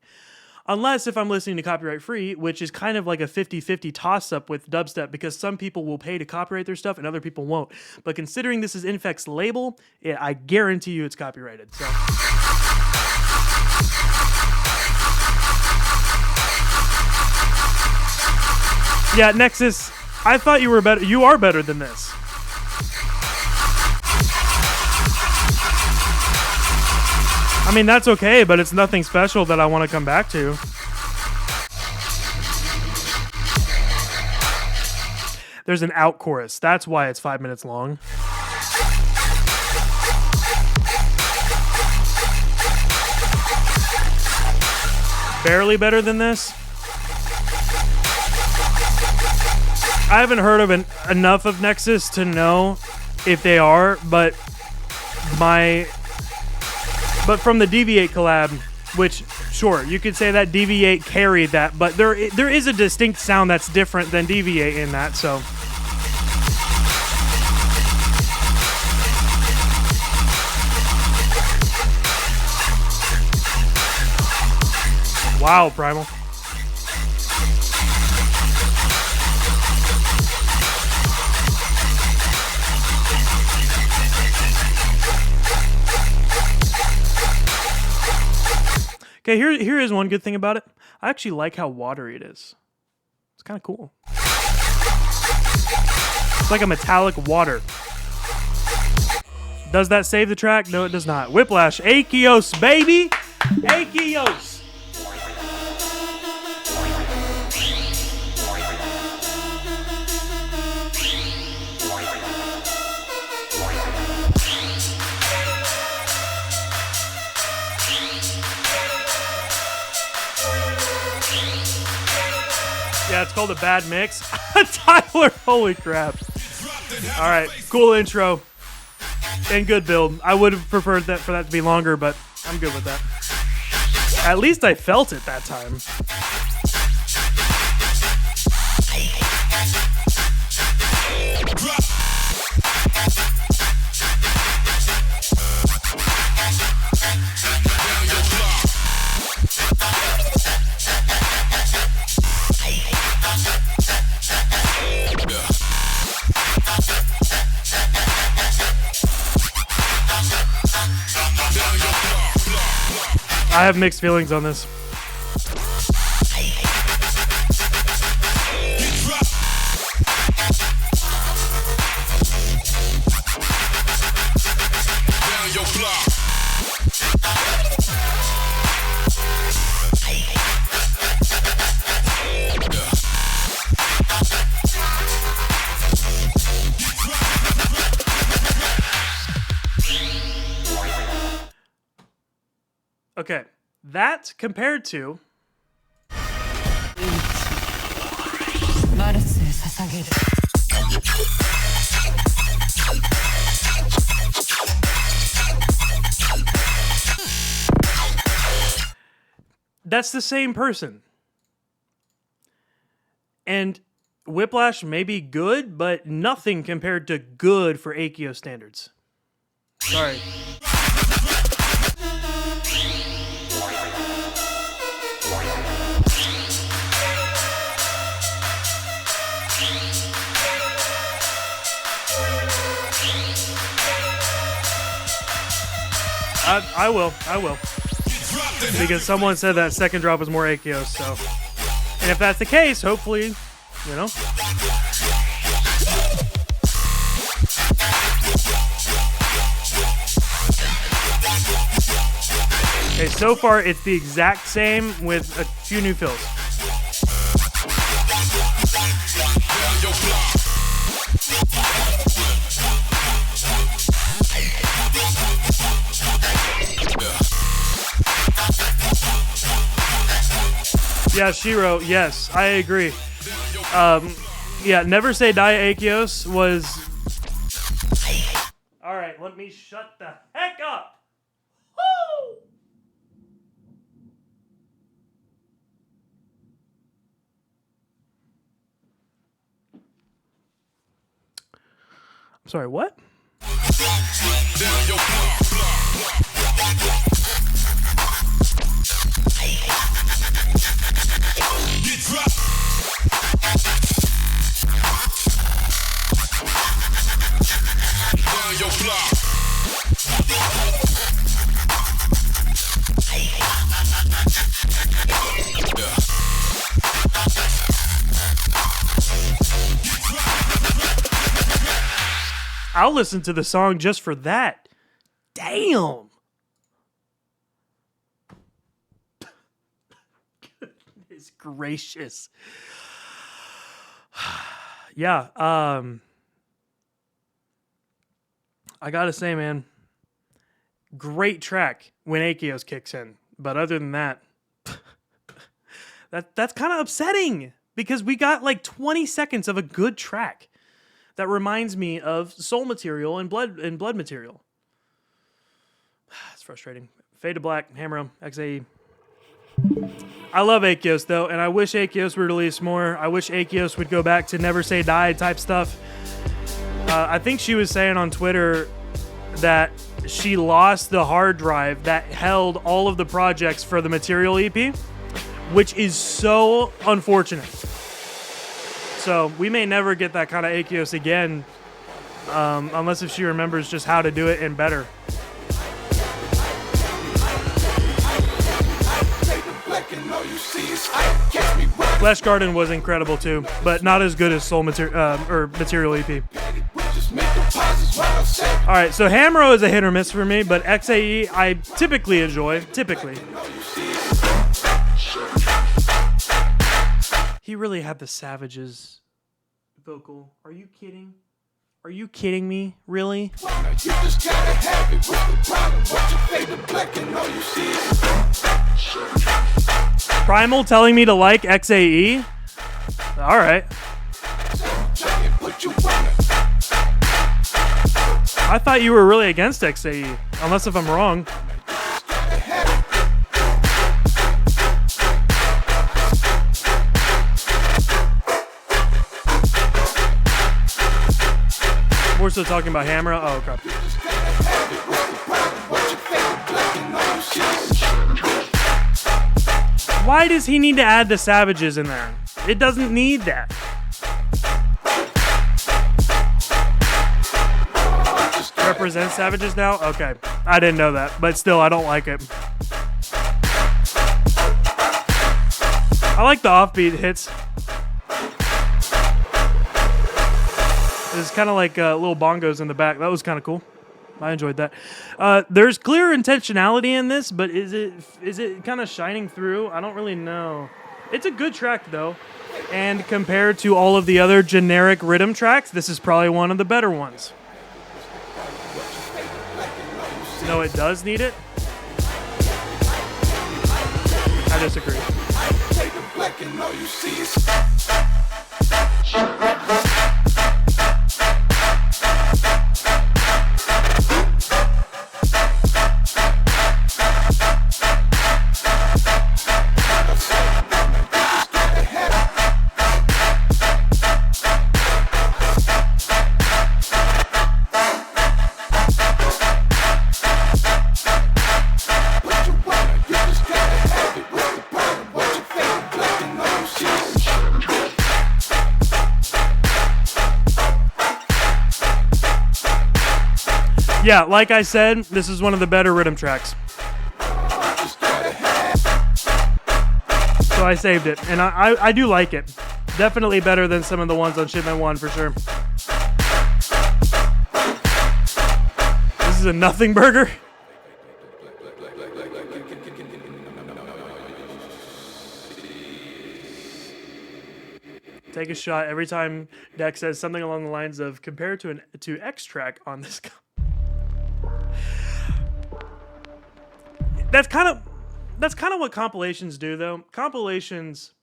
Unless if I'm listening to copyright free, which is kind of like a 50-50 toss-up with dubstep, because some people will pay to copyright their stuff and other people won't. But considering this is INFEKT's label, I guarantee you it's copyrighted. So. Yeah, Nexus, I thought you were better. You are better than this. I mean, that's okay, but it's nothing special that I want to come back to. There's an out chorus. That's why it's 5 minutes long. Barely better than this. I haven't heard of enough of Nexus to know if they are, but from the Deviate collab, which, sure, you could say that Deviate carried that, but there is a distinct sound that's different than Deviate in that, so. Wow, Primal. Okay, here is one good thing about it. I actually like how watery it is. It's kind of cool. It's like a metallic water. Does that save the track? No, it does not. Whiplash. Achios, baby! Achios! Yeah, it's called a bad mix. Tyler, holy crap. All right, cool intro and good build. I would have preferred that for that to be longer, but I'm good with that. At least I felt it that time. I have mixed feelings on this. Okay, that compared to that's the same person. And Whiplash may be good, but nothing compared to good for Akio standards. Sorry. I will. Because someone said that second drop was more Akios, so. And if that's the case, hopefully, you know. Okay, so far it's the exact same with a few new fills. Yeah, Shiro, yes, I agree. Yeah, Never Say Die Akios was... Alright, let me shut the heck up! Woo! Sorry, what? I'll listen to the song just for that. Damn. Goodness gracious. Yeah, I gotta say, man, great track when Achios kicks in. But other than that, that's kind of upsetting because we got like 20 seconds of a good track that reminds me of Soul Material and Blood Material. It's frustrating. Fade to Black, Hammer, XAE. I love Achios though, and I wish Achios would release more. I wish Achios would go back to Never Say Die type stuff. I think she was saying on Twitter that she lost the hard drive that held all of the projects for the Material EP, which is so unfortunate. So we may never get that kind of Achios again, unless if she remembers just how to do it and better. Flesh Garden was incredible too, but not as good as Material EP. All right, so Hamro is a hit or miss for me, but XAE I typically enjoy. Typically, he really had the Savages vocal. Are you kidding? Are you kidding me? Really? Primal telling me to like XAE? All right. I thought you were really against XAE, unless if I'm wrong. We're still talking about Hammer. Oh, okay. Why does he need to add the Savages in there? It doesn't need that. Represent Savages now? Okay. I didn't know that, but still, I don't like it. I like the offbeat hits. It's kind of like little bongos in the back. That was kind of cool. I enjoyed that. There's clear intentionality in this, but is it kind of shining through? I don't really know. It's a good track, though. And compared to all of the other generic riddim tracks, this is probably one of the better ones. No, it does need it. I disagree. Yeah, like I said, this is one of the better riddim tracks. So I saved it, and I do like it. Definitely better than some of the ones on Shipment 1 for sure. This is a nothing burger. Take a shot every time Dex says something along the lines of compared to X track on this. That's kind of what compilations do, though. Compilations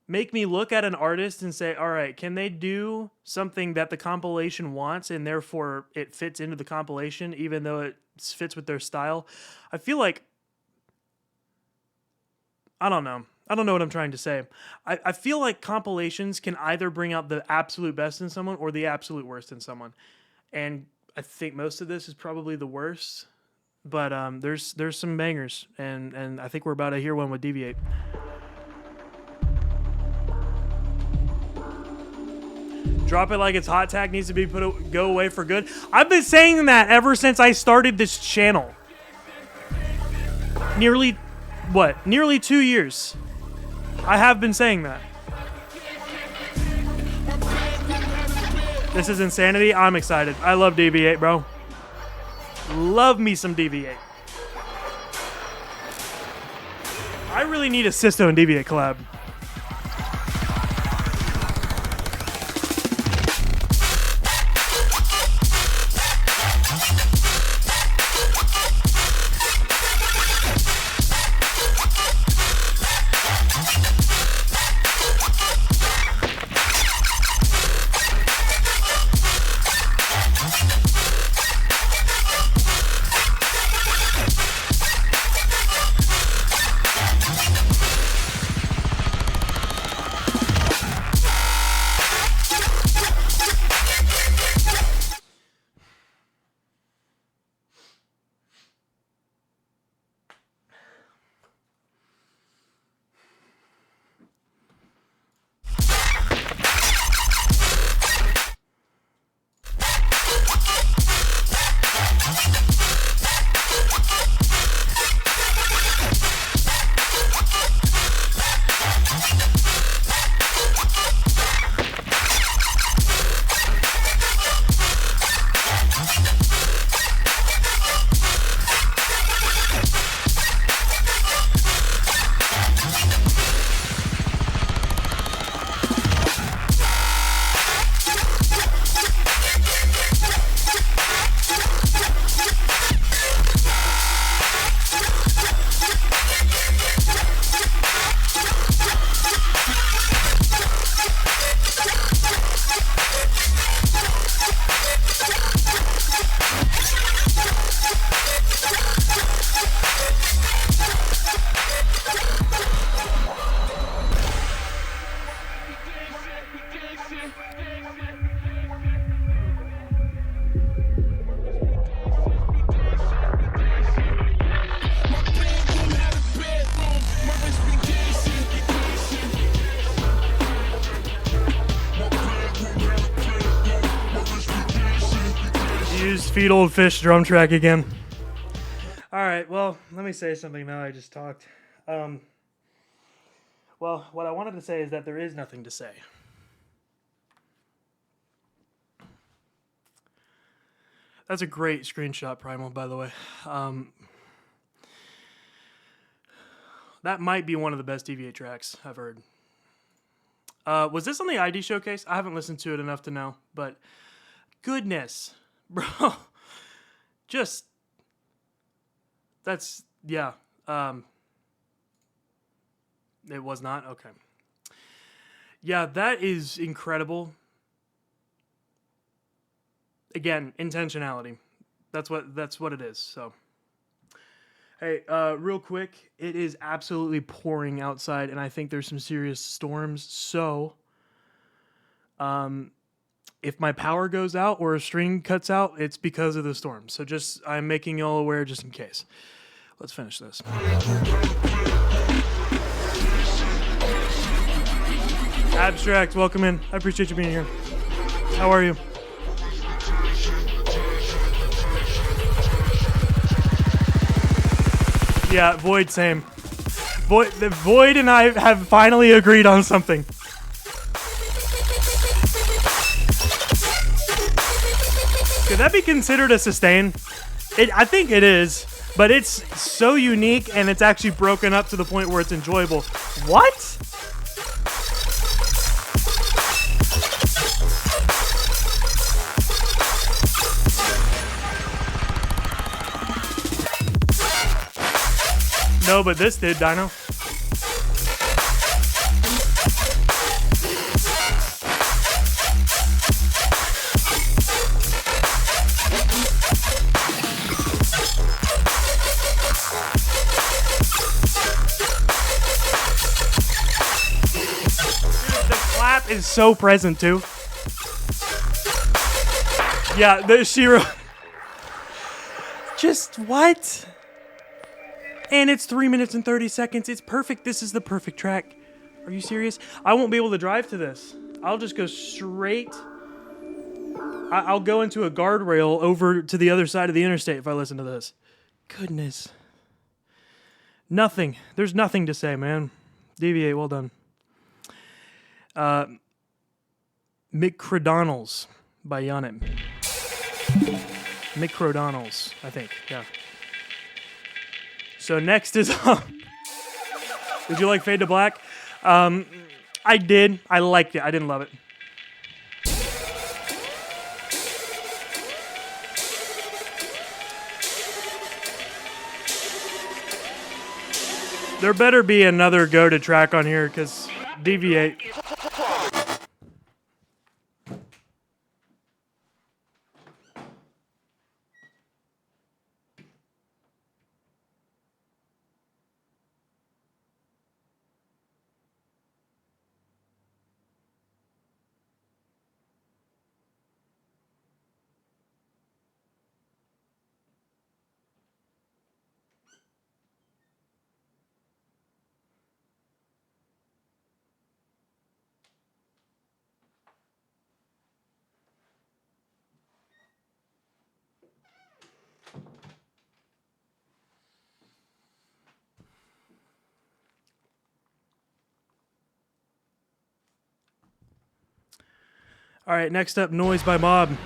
make me look at an artist and say, all right, can they do something that the compilation wants and therefore it fits into the compilation even though it fits with their style? I feel like, I don't know. I don't know what I'm trying to say. I feel like compilations can either bring out the absolute best in someone or the absolute worst in someone. And I think most of this is probably the worst. But there's some bangers. And I think we're about to hear one with Deviate. Drop it like it's hot tag needs to be go away for good. I've been saying that ever since I started this channel. Nearly 2 years. I have been saying that. This is insanity. I'm excited. I love Deviate, bro. Love me some Deviate. I really need a Sisto and Deviate collab. Feed old fish drum track again. All right, well, let me say something now I just talked. Well, what I wanted to say is that there is nothing to say. That's a great screenshot, Primal, by the way. That might be one of the best Deviate tracks I've heard. Was this on the ID showcase? I haven't listened to it enough to know, but goodness. Bro, just, that's, yeah, it was not, okay. Yeah, that is incredible. Again, intentionality. That's what it is, so. Hey, real quick, it is absolutely pouring outside, and I think there's some serious storms, so, if my power goes out or a string cuts out, it's because of the storm. So I'm making y'all aware just in case. Let's finish this. Abstract, welcome in. I appreciate you being here. How are you? Yeah, Void, same. Void and I have finally agreed on something. Could that be considered a sustain? I think it is, but it's so unique and it's actually broken up to the point where it's enjoyable. What? No, but this did, Dino. clap is so present too. Yeah, the Shiro. Just what? And it's 3 minutes and 30 seconds. It's perfect. This is the perfect track. Are you serious? I won't be able to drive to this. I'll just go straight. I'll go into a guardrail over to the other side of the interstate if I listen to this. Goodness. Nothing. There's nothing to say, man. Deviate, well done. McCrodonald's by Yonit. McCrodonald's, I think, yeah. So next is, did you like Fade to Black? I did. I liked it. I didn't love it. There better be another go-to track on here, because Deviate. All right, next up, Noise by Mob.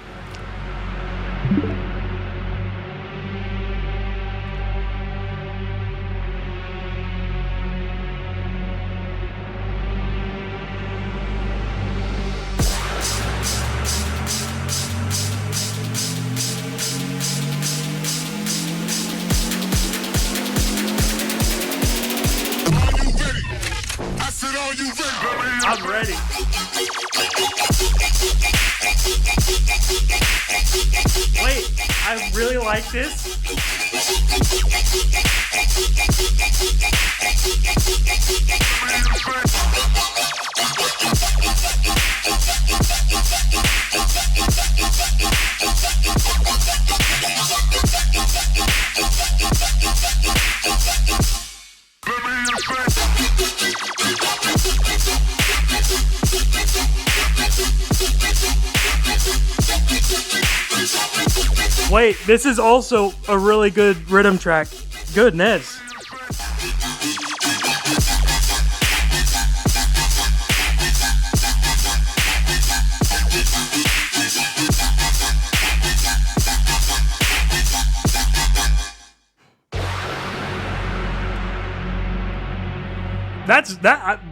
I'm ready. Wait, I really like this. Wait, this is also a really good riddim track. Goodness.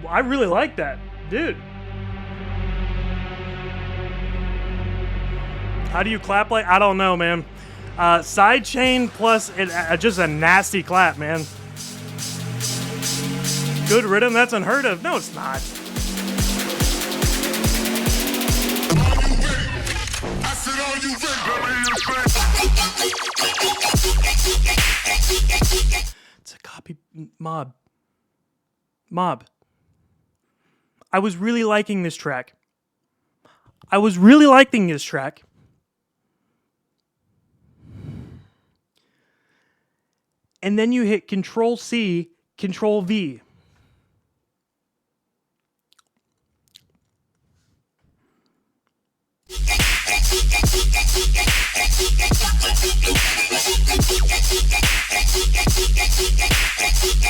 I really like that, dude. How do you clap like? I don't know, man. Sidechain plus just a nasty clap, man. Good riddim, that's unheard of. No, it's not. It's a copy. Mob. I was really liking this track. And then you hit Control C, Control V.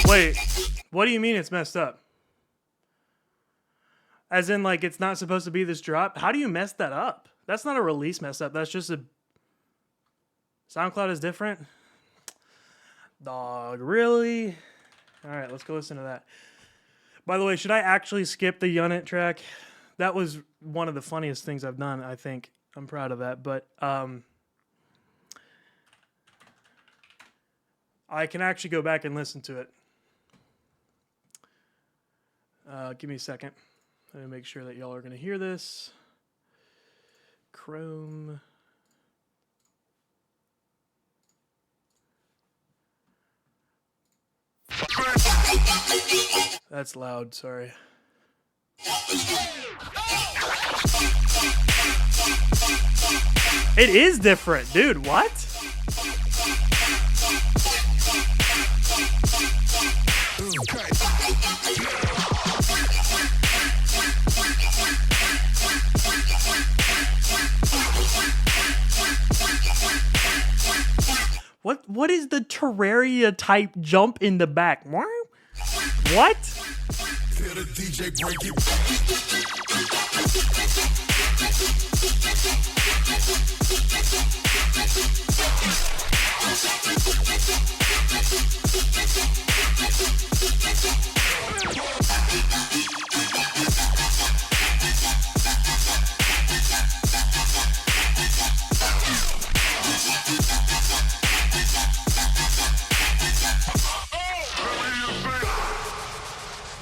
Wait, what do you mean it's messed up? As in, like, it's not supposed to be this drop? How do you mess that up? That's not a release mess up. That's just a... SoundCloud is different? Dog, really? Alright, let's go listen to that. By the way, should I actually skip the Yonit track? That was one of the funniest things I've done, I think. I'm proud of that, but I can actually go back and listen to it. Give me a second. Let me make sure that y'all are going to hear this. Chrome. That's loud, sorry. It is different, dude. What? What is the Terraria type jump in the back? What?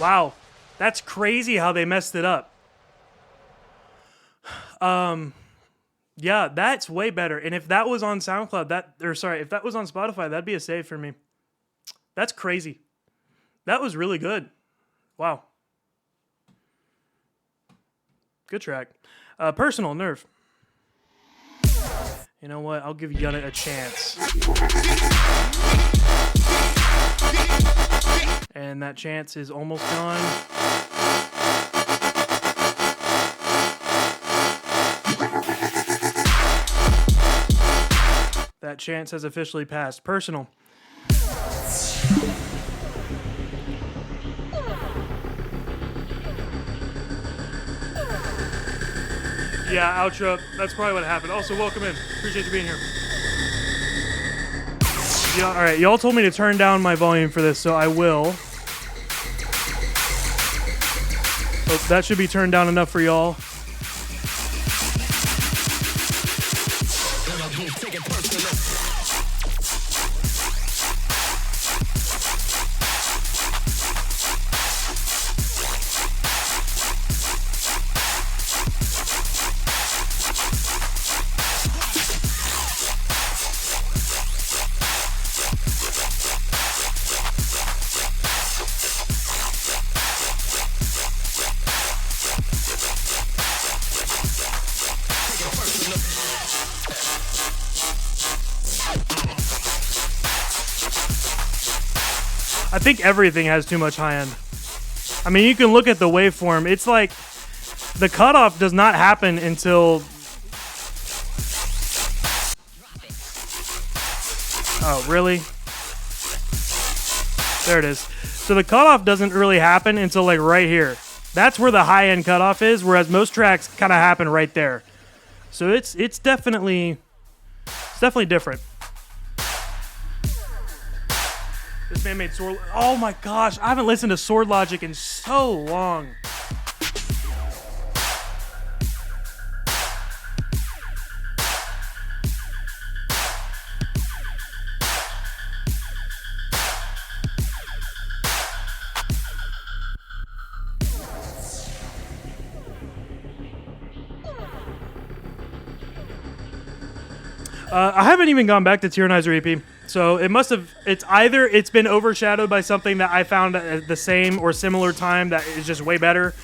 Wow, that's crazy how they messed it up. Yeah, that's way better. And if that was on SoundCloud, if that was on Spotify, that'd be a save for me. That's crazy. That was really good. Wow. Good track. Personal Nerve. You know what? I'll give Yunit a chance. And that chance is almost gone. That chance has officially passed. Personal. Yeah, outro. That's probably what happened. Also, welcome in. Appreciate you being here. Yeah, all right, y'all told me to turn down my volume for this, so I will. Oh, that should be turned down enough for y'all. I think everything has too much high end. I mean, you can look at the waveform. It's like the cutoff does not happen until... Oh, really? There it is. So the cutoff doesn't really happen until like right here. That's where the high end cutoff is, whereas most tracks kind of happen right there. So it's definitely different. This man made Sword... Oh my gosh, I haven't listened to Sword Logic in so long. I haven't even gone back to Tyrannizer EP. So it must have, it's either it's been overshadowed by something that I found at the same or similar time that is just way better,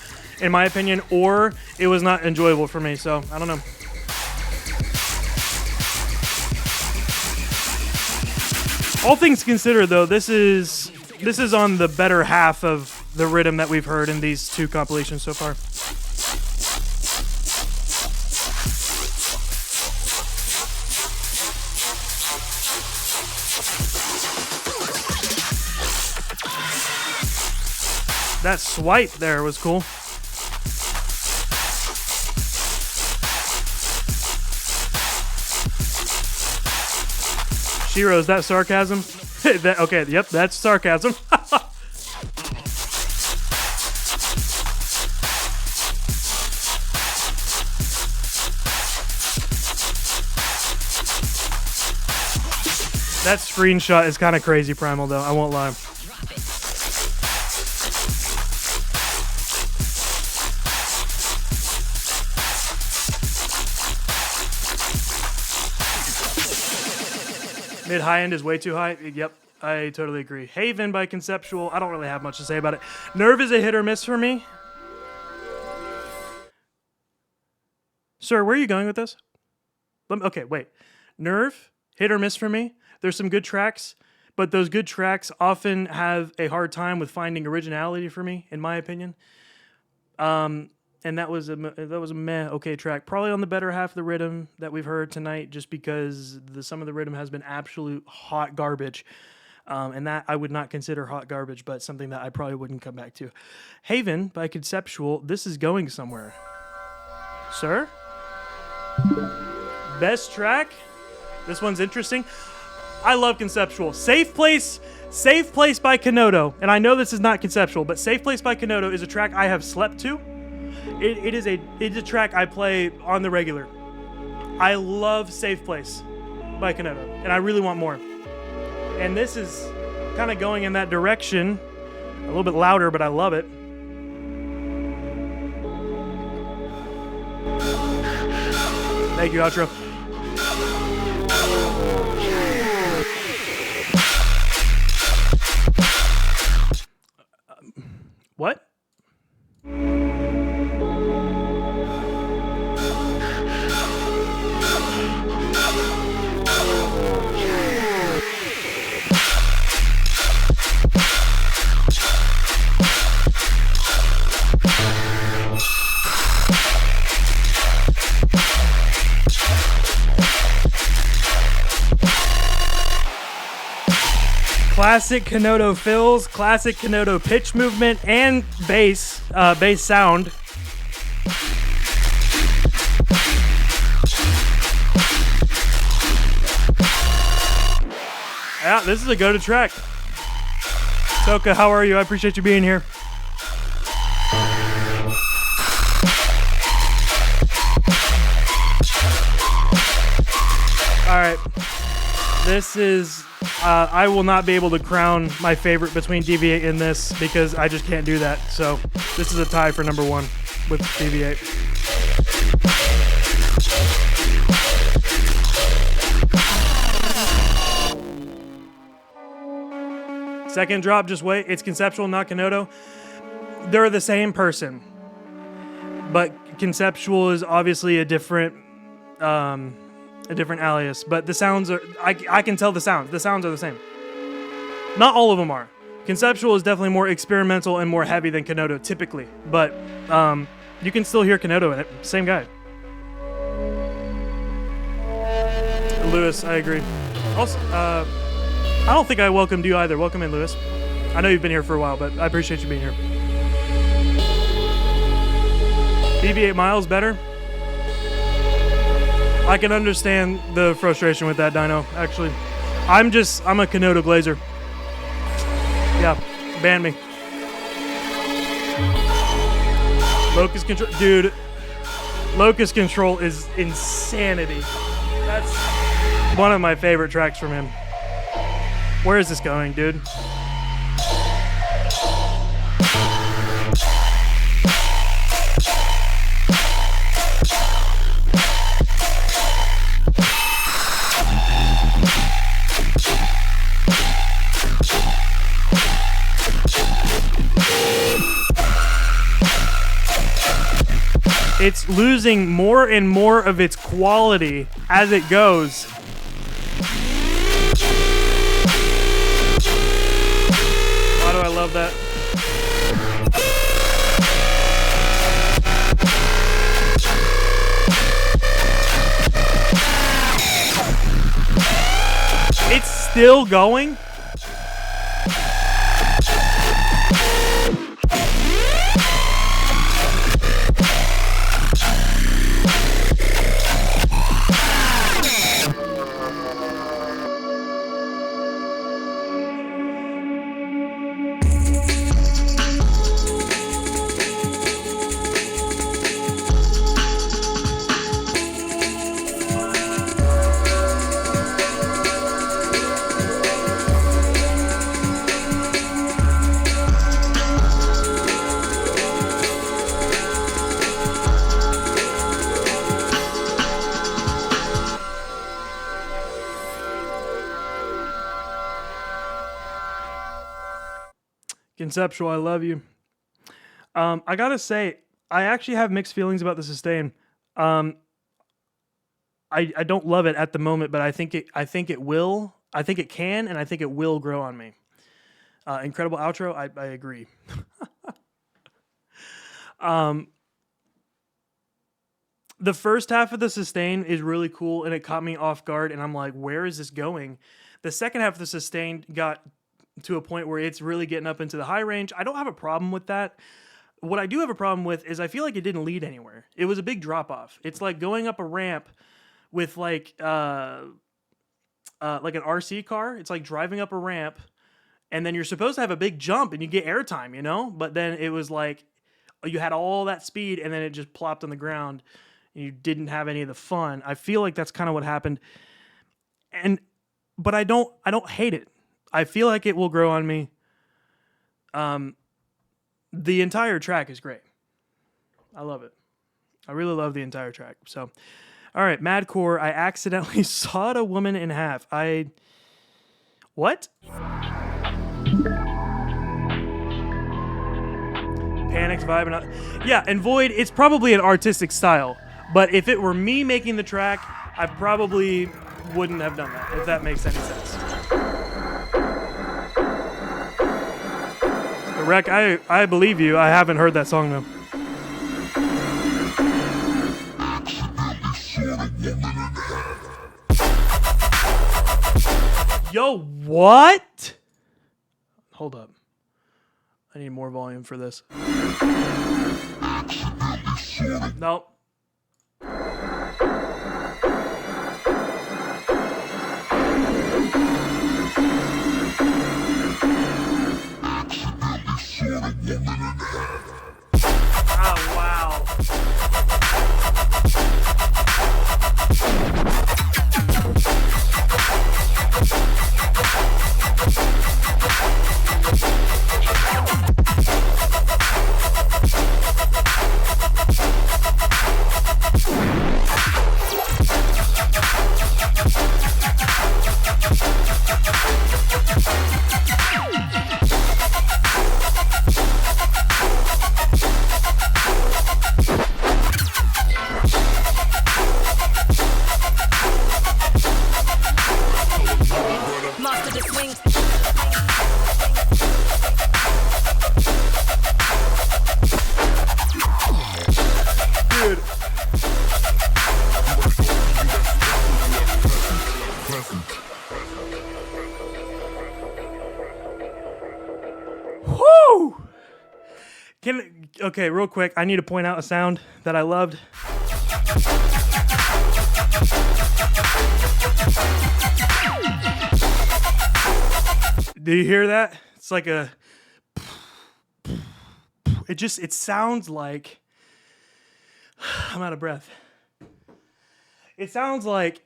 in my opinion, or it was not enjoyable for me. So I don't know. All things considered, though, this is on the better half of the riddim that we've heard in these two compilations so far. That swipe there was cool. Shiro, is that sarcasm? Okay, yep, that's sarcasm. That screenshot is kind of crazy, Primal, though. I won't lie. Mid-high end is way too high. Yep, I totally agree. Haven by Conceptual. I don't really have much to say about it. Nerve is a hit or miss for me. Sir, where are you going with this? Okay, wait. Nerve, hit or miss for me. There's some good tracks, but those good tracks often have a hard time with finding originality for me, in my opinion. And that was a meh okay track. Probably on the better half of the riddim that we've heard tonight, just because some of the riddim has been absolute hot garbage. And that I would not consider hot garbage, but something that I probably wouldn't come back to. Haven by Conceptual. This is going somewhere. Sir? Best track? This one's interesting. I love Conceptual. Safe Place by Kenodo. And I know this is not Conceptual, but Safe Place by Kenodo is a track I have slept to. It's a track I play on the regular. I love Safe Place by Kenodo, and I really want more. And this is kind of going in that direction. A little bit louder, but I love it. Thank you, outro. What? Classic Kenodo fills, classic Kenodo pitch movement, and bass sound. Yeah, this is a go-to track. Toka, how are you? I appreciate you being here. All right, this is... I will not be able to crown my favorite between Deviate and this because I just can't do that. So this is a tie for number one with Deviate. Second drop, just wait. It's Conceptual, not Kenodo. They're the same person, but Conceptual is obviously a different alias, but the sounds are, I can tell the sounds. The sounds are the same. Not all of them are. Conceptual is definitely more experimental and more heavy than Kenodo typically, but you can still hear Kenodo in it. Same guy. Lewis, I agree. Also, I don't think I welcomed you either. Welcome in, Lewis. I know you've been here for a while, but I appreciate you being here. BB-8 Miles better? I can understand the frustration with that, Dino, actually. I'm a Kenodo glazer. Yeah, ban me. Locus Control, dude. Locus Control is insanity. That's one of my favorite tracks from him. Where is this going, dude? It's losing more and more of its quality as it goes. Why do I love that? It's still going? Conceptual, I love you. I gotta say, I actually have mixed feelings about the sustain. I don't love it at the moment, but I think it will. I think it can, and I think it will grow on me. Incredible outro. I agree. The first half of the sustain is really cool, and it caught me off guard, and I'm like, where is this going? The second half of the sustain got to a point where it's really getting up into the high range. I don't have a problem with that. What I do have a problem with is I feel like it didn't lead anywhere. It was a big drop off. It's like going up a ramp with like an RC car. It's like driving up a ramp, and then you're supposed to have a big jump and you get airtime, you know? But then it was like you had all that speed and then it just plopped on the ground. You didn't have any of the fun. I feel like that's kind of what happened. But I don't hate it. I feel like it will grow on me. The entire track is great. I love it. I really love the entire track. So, all right, Madcore. I accidentally sawed a woman in half. What? Panics, vibe, yeah, and Void, it's probably an artistic style. But if it were me making the track, I probably wouldn't have done that, if that makes any sense. But Rec, I believe you. I haven't heard that song, though. Yo, what? Hold up. I need more volume for this. Nope. Oh, wow. Master the swing. Dude. Woo! Okay, real quick, I need to point out a sound that I loved. Do you hear that? It's like a... It sounds like... I'm out of breath. It sounds like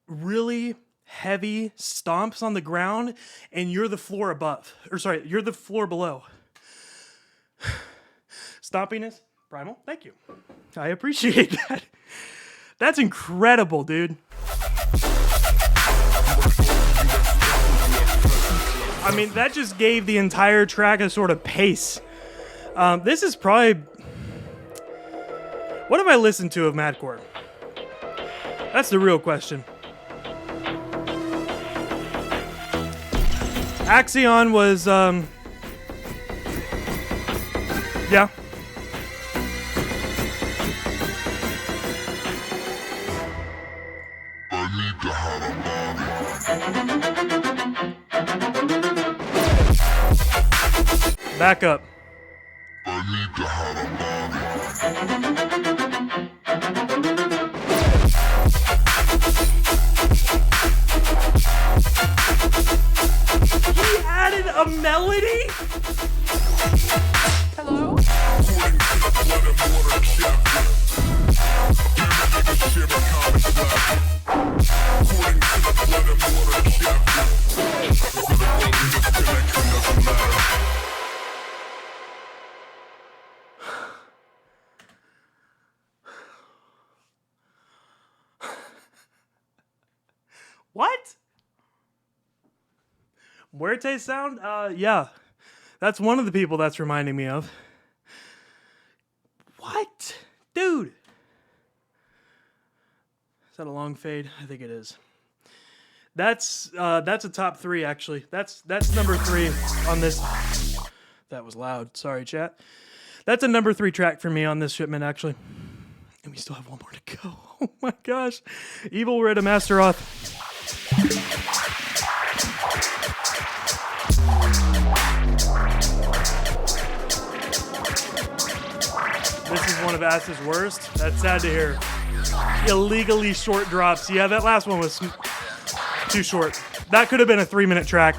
really heavy stomps on the ground and you're the floor above. Or sorry, you're the floor below. Stompiness, Primal, thank you. I appreciate that. That's incredible, dude. I mean, that just gave the entire track a sort of pace. This is probably... What have I listened to of Madcore? That's the real question. Axion was, yeah. Back up. He added a melody? Hello? What? Muerte sound? Yeah. That's one of the people that's reminding me of. What? Dude. Is that a long fade? I think it is. That's a top 3 actually. That's number 3 on this. That was loud. Sorry, chat. That's a number 3 track for me on this shipment actually. And we still have one more to go. Oh my gosh. Evil Riddim Astaroth. This is one of Asta's worst. That's sad to hear. Illegally short drops. Yeah, that last one was too short. That could have been a 3-minute track.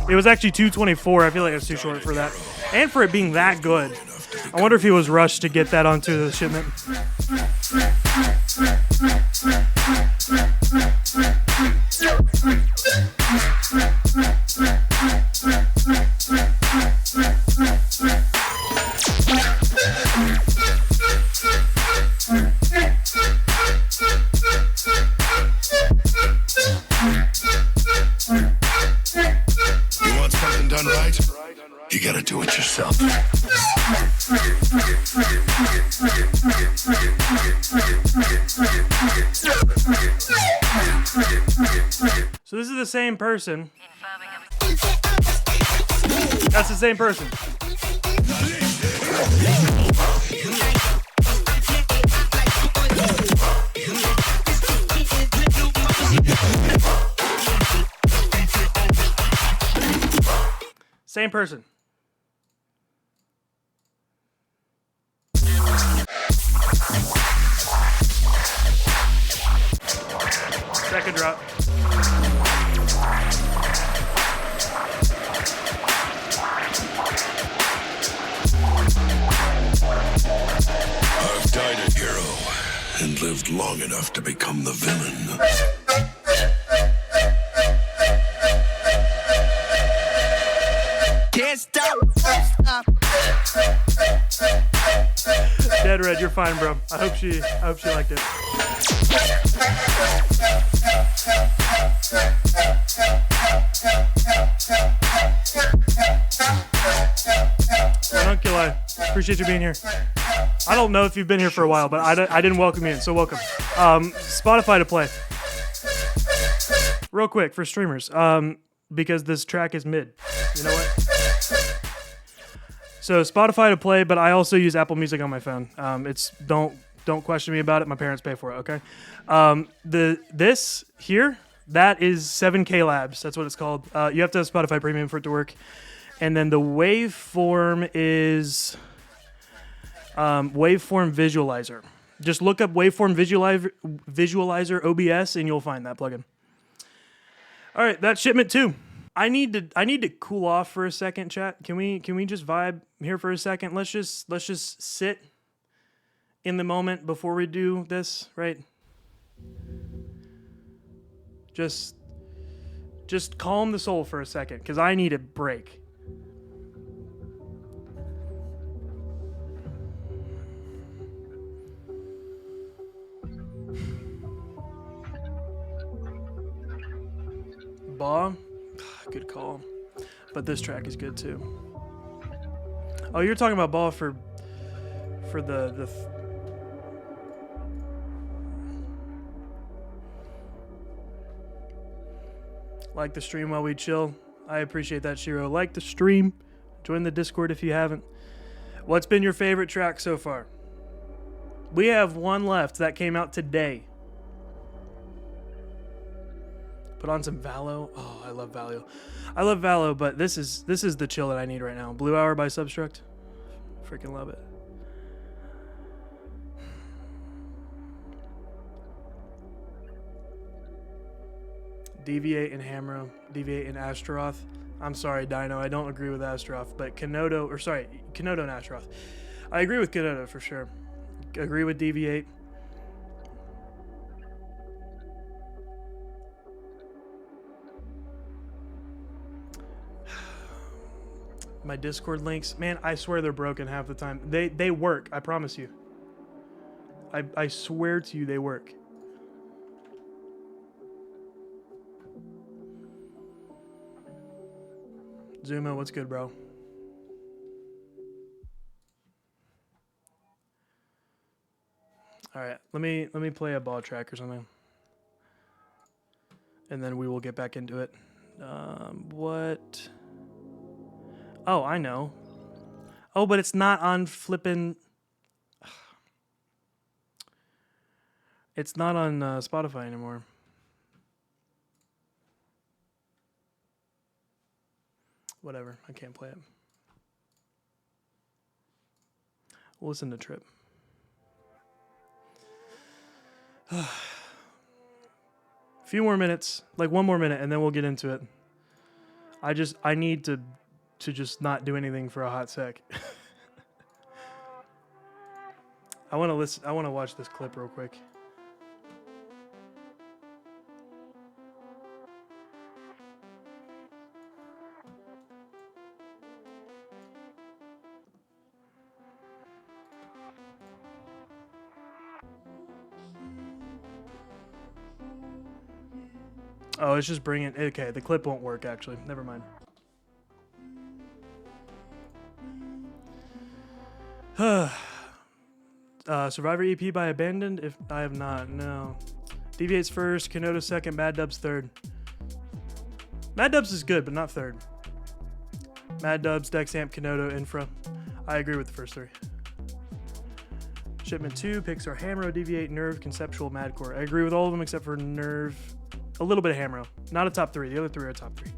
It was actually 2:24. I feel like it was too short for that. And for it being that good. I wonder if he was rushed to get that onto the shipment. You want something done right? You gotta do it yourself. So this is the same person. That's the same person. Same person. Second drop. I've died a hero and lived long enough to become the villain. Can't stop. Dead Red, you're fine, bro. I hope she liked it. Ranunculi, appreciate you being here. I don't know if you've been here for a while, but I didn't welcome you in, so welcome. Spotify to play. Real quick for streamers, because this track is mid. You know what? So Spotify to play, but I also use Apple Music on my phone. It's don't question me about it. My parents pay for it. Okay. This here, that is 7K Labs. That's what it's called. You have to have Spotify Premium for it to work. And then the waveform is Waveform Visualizer. Just look up Waveform Visualizer OBS and you'll find that plugin. All right, that's shipment 2. I need to cool off for a second, chat. Can we just vibe here for a second? Let's just sit in the moment before we do this, right? Just calm the soul for a second, because I need a break. Baw, good call. But this track is good too. Oh, you're talking about Baw for the like the stream while we chill. I appreciate that, Shiro. Like the stream. Join the Discord if you haven't. What's been your favorite track so far? We have one left that came out today. Put on some Valo. Oh, I love Valo. I love Valo, but this is the chill that I need right now. Blue Hour by Substruct. Freaking love it. Deviate and Hammer. Deviate and Astaroth. I'm sorry, Dino. I don't agree with Astaroth, but Kenodo and Astaroth. I agree with Kenodo for sure. Agree with Deviate. My Discord links, man, I swear they're broken half the time. They work, I promise you. I swear to you they work. Zuma, what's good, bro? All right, let me play a ball track or something, and then we will get back into it. What? Oh, I know. Oh, but it's not on flippin'. It's not on Spotify anymore. Whatever, I can't play it. We'll listen to Trip. A few more minutes, like one more minute, and then we'll get into it. I need to just not do anything for a hot sec. I want to watch this clip real quick. Oh, it's just bringing. Okay, the clip won't work actually. Never mind. Survivor EP by Abandoned? If I have not, no. Deviates first, Kenoda second, Mad Dubs third. Mad Dubs is good, but not third. Mad Dubs, Dexamp, Kenoda, Infra. I agree with the first three. Shipment 2, Pixar, Hamro, Deviate, Nerve, Conceptual, Madcore. I agree with all of them except for Nerve. A little bit of Hamro. Not a top three. The other three are top three.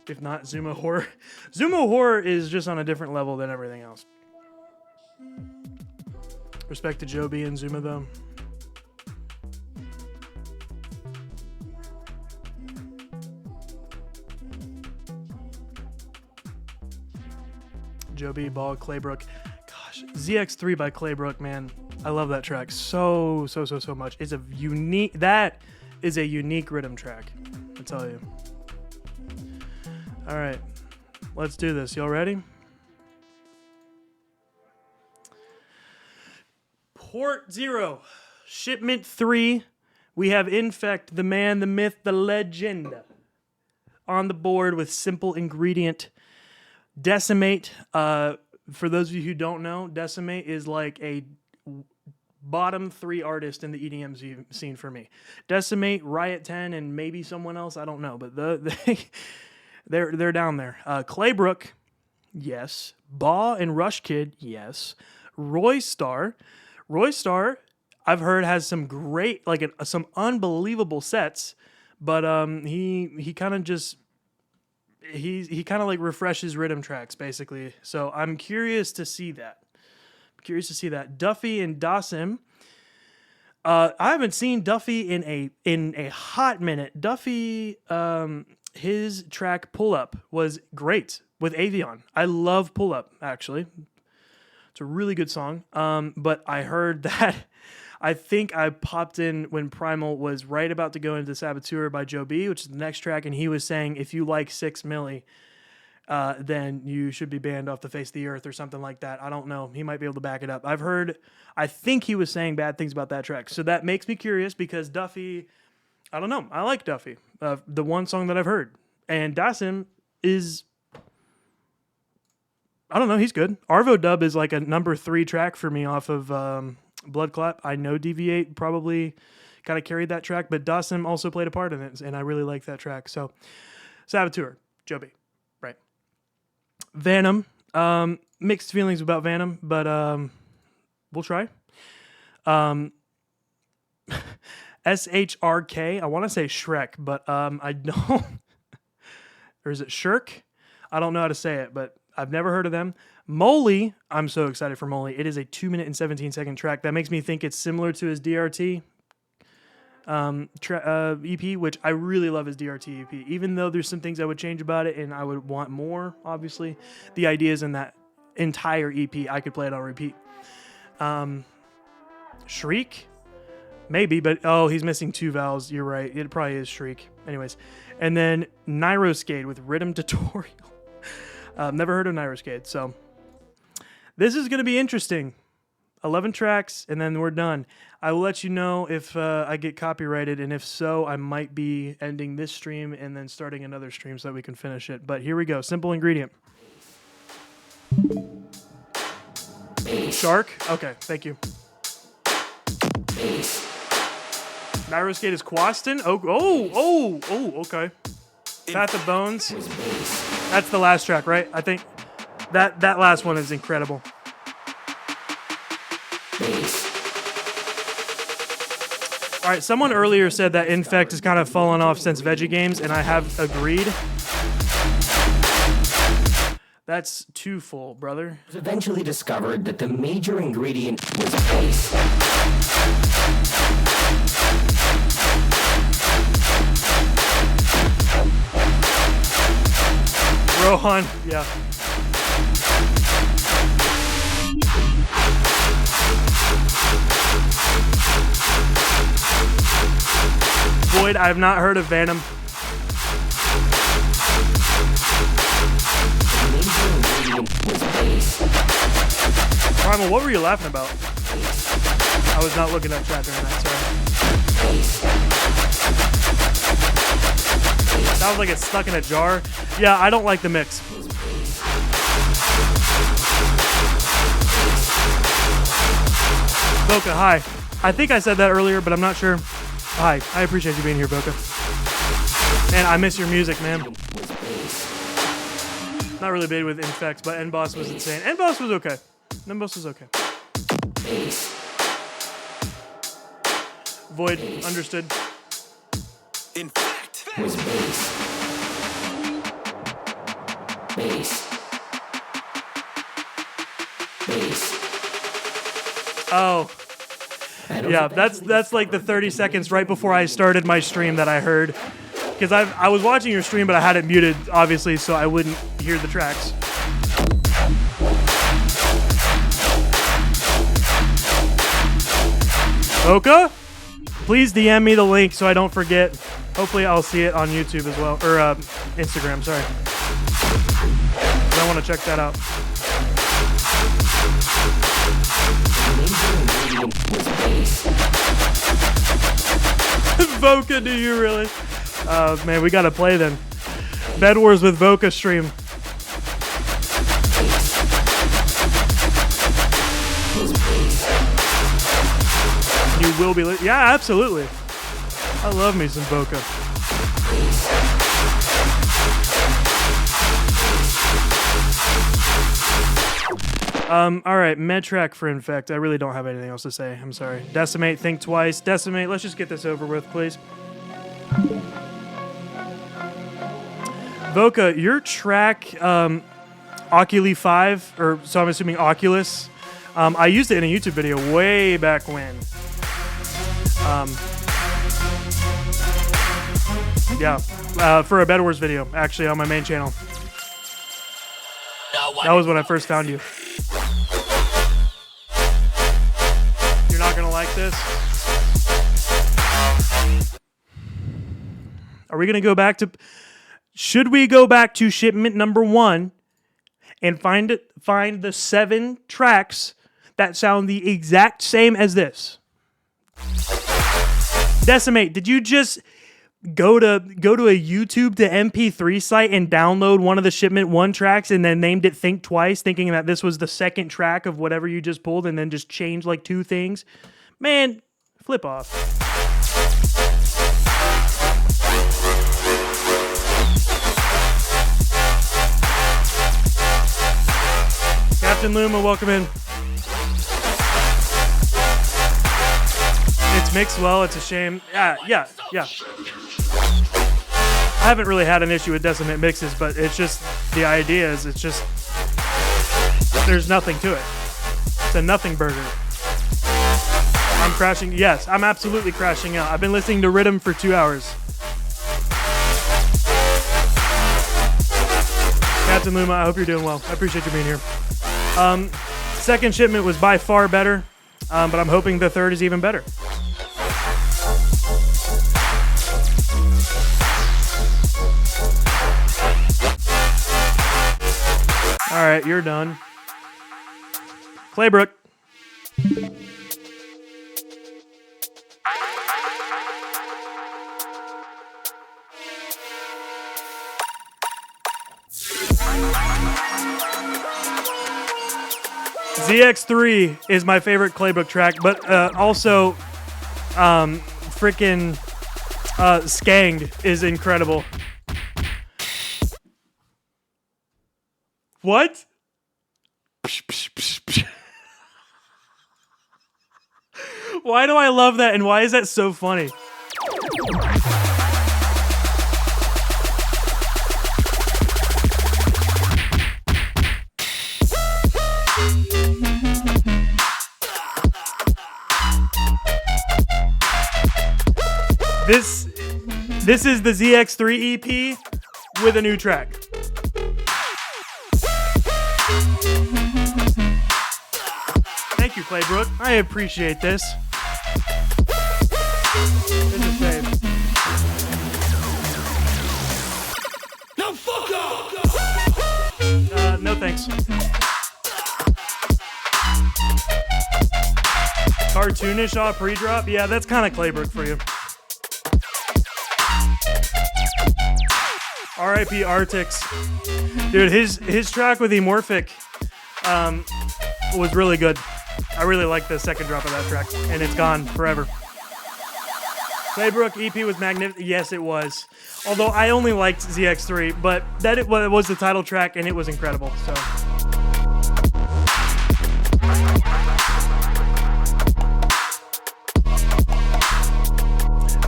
If not, Zuma Horror. Zuma Horror is just on a different level than everything else. Respect to Joby and Zuma, though. Joby, Ball, Claybrook. Gosh, ZX3 by Claybrook, man. I love that track so much. It's a unique, that is a unique rhythm track, I tell you. All right, let's do this. Y'all ready? Port 0, Shipment 3. We have INFEKT, the man, the myth, the legend, on the board with Simple Ingredient. Decimate, for those of you who don't know, Decimate is like a bottom 3 artist in the EDM scene for me. Decimate, Riot 10, and maybe someone else, I don't know, but they're down there. Claybrook, yes. Baw and Rush Kid, yes. Roy Star, I've heard has some great, like some unbelievable sets, but he kind of just he kind of like refreshes rhythm tracks basically. So I'm curious to see that. Duffy and Dasim. I haven't seen Duffy in a hot minute. Duffy, his track Pull Up was great with Avion. I love Pull Up, actually. It's a really good song. But I heard that, I think I popped in when Primal was right about to go into Saboteur by Joe B, which is the next track, and he was saying, if you like 6 Milli, then you should be banned off the face of the earth or something like that. I don't know. He might be able to back it up. I think he was saying bad things about that track. So that makes me curious because Duffy, I don't know. I like Duffy. The one song that I've heard. And Dasim is, I don't know. He's good. Arvo Dub is like a number 3 track for me off of Blood Clap. I know Deviate probably kind of carried that track, but Dasim also played a part in it, and I really like that track. So Saboteur, Joby. Venom, mixed feelings about Venom, but we'll try. SHRK, I want to say Shrek, but I don't. Or is it Shirk? I don't know how to say it, but I've never heard of them. Moly, I'm so excited for Moly. It is a 2-minute and 17-second track. That makes me think it's similar to his DRT EP, which I really love his DRT EP. Even though there's some things I would change about it and I would want more, obviously. The ideas in that entire EP, I could play it on repeat. Shriek? Maybe, but oh, he's missing 2 vowels. You're right. It probably is Shriek. Anyways. And then Nairoskade with Riddim Tutorial. Never heard of Nairoskade, so this is going to be interesting. 11 tracks, and then we're done. I will let you know if I get copyrighted, and if so, I might be ending this stream and then starting another stream so that we can finish it. But here we go. Simple Ingredient. Shark? Okay, thank you. Gyroscate is Quaston? Oh, okay. Path of Bones. That's the last track, right? I think that last one is incredible. All right, someone earlier said that INFEKT has kind of fallen off since Veggie Games, and I have agreed. That's too full, brother. It was eventually discovered that the major ingredient was bass. Rohan, yeah. Void, I have not heard of Venom. Primal, what were you laughing about? I was not looking at chat during that, sorry. Sounds like it's stuck in a jar. Yeah, I don't like the mix. Boca, hi. I think I said that earlier, but I'm not sure. Hi, I appreciate you being here, Boca. Man, I miss your music, man. Not really big with INFEKT, but N-Boss was insane. N-Boss was okay. N-Boss was okay. Void, understood. INFEKT Was bass. Bass. Bass. Oh. Yeah, that's like the 30 seconds right before I started my stream that I heard. Because I was watching your stream, but I had it muted, obviously, so I wouldn't hear the tracks. Boca? Please DM me the link so I don't forget. Hopefully I'll see it on YouTube as well, or Instagram, sorry. I want to check that out. Voca, do you really? Man, we gotta play then. Bed Wars with Voca stream. You will be yeah, absolutely. I love me some Voca. All right, Medtrack for INFEKT. I really don't have anything else to say. I'm sorry. Decimate, think twice. Decimate, let's just get this over with, please. Voca, your track, Oculi 5, or so I'm assuming Oculus, I used it in a YouTube video way back when. For a Bed Wars video, actually, on my main channel. That was when I first found you. You're not gonna like this? Are we gonna go back to... Should we go back to shipment number 1 and find the 7 tracks that sound the exact same as this? Decimate, did you just go to a YouTube to MP3 site and download one of the shipment 1 tracks and then named it Think Twice, thinking that this was the second track of whatever you just pulled and then just changed like 2 things? Man, flip off. Captain Luma, welcome in. It's mixed well, it's a shame. Yeah. I haven't really had an issue with Decimate mixes, but it's just, the idea is, it's just, there's nothing to it. It's a nothing burger. I'm crashing, yes, I'm absolutely crashing out. I've been listening to Riddim for 2 hours. Captain Luma, I hope you're doing well. I appreciate you being here. Second shipment was by far better, but I'm hoping the third is even better. All right, you're done. Claybrook. ZX3 is my favorite Claybrook track, but also freaking Skanged is incredible. What? Why do I love that, and why is that so funny? This is the ZX3 EP with a new track. Thank you, Claybrook. I appreciate this. This is fame. Now fuck off! No thanks. Cartoonish off pre-drop? Yeah, that's kind of Claybrook for you. R.I.P. Artix. Dude, his track with Emorphic was really good. I really like the second drop of that track, and it's gone forever. Claybrook EP was magnificent. Yes, it was. Although I only liked ZX3, but it was the title track, and it was incredible. So.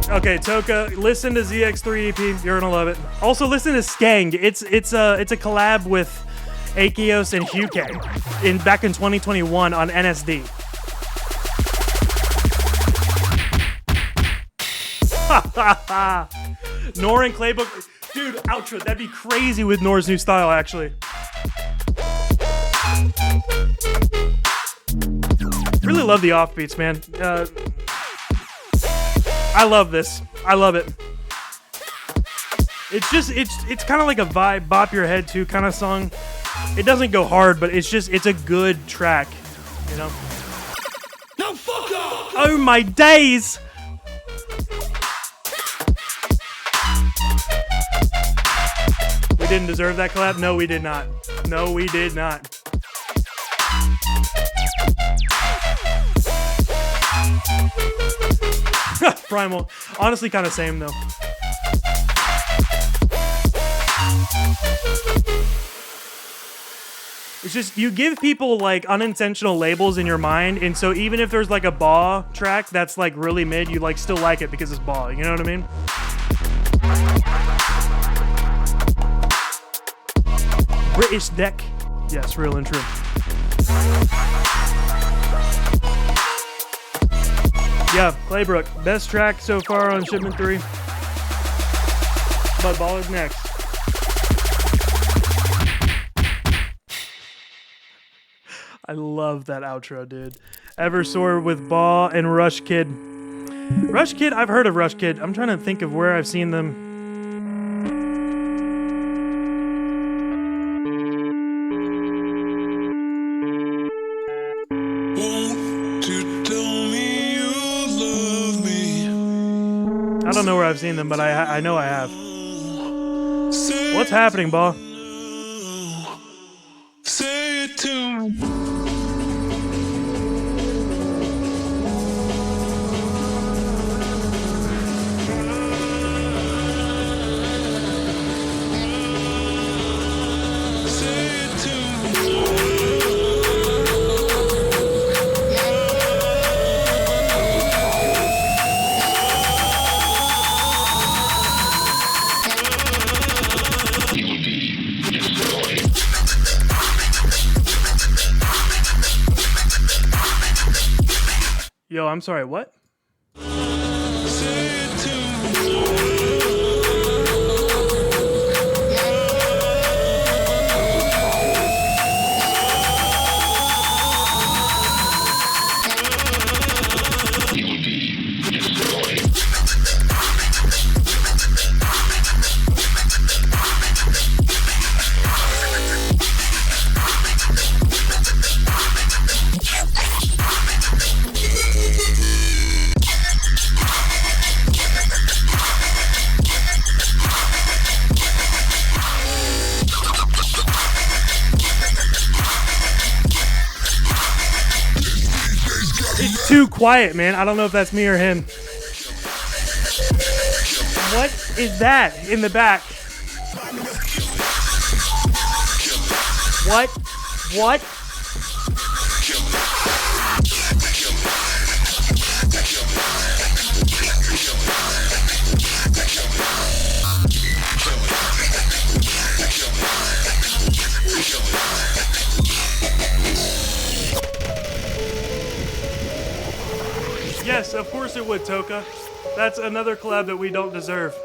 Okay, Toka, listen to ZX3 EP. You're gonna love it. Also, listen to Skanged. It's a collab with Akios and Huke back in 2021 on NSD. Nor and Claybrook, dude. Outro. That'd be crazy with Nor's new style, actually. Really love the offbeats, man. I love this. I love it. It's just it's kind of like a vibe, bop your head to kind of song. It doesn't go hard, but it's a good track, you know. Now fuck off! Oh my days! We didn't deserve that collab? No, we did not. No, we did not. Primal. Honestly, kind of same, though. It's just, you give people, like, unintentional labels in your mind, and so even if there's, like, a Baw track that's, like, really mid, you, like, still like it because it's Baw. You know what I mean? British deck. Yes, real and true. Yeah, Claybrook. Best track so far on Shipment 3. But Ball is next. I love that outro, dude. Eversoar with Ball and Rush Kid. Rush Kid, I've heard of Rush Kid. I'm trying to think of where I've seen them. I don't know where I've seen them, but I know I have. What's happening, Ball? Say it to me. Yo, I'm sorry, what? too quiet, man. I don't know if that's me or him. What is that in the back? What? What? Yes, of course it would, Toka. That's another collab that we don't deserve.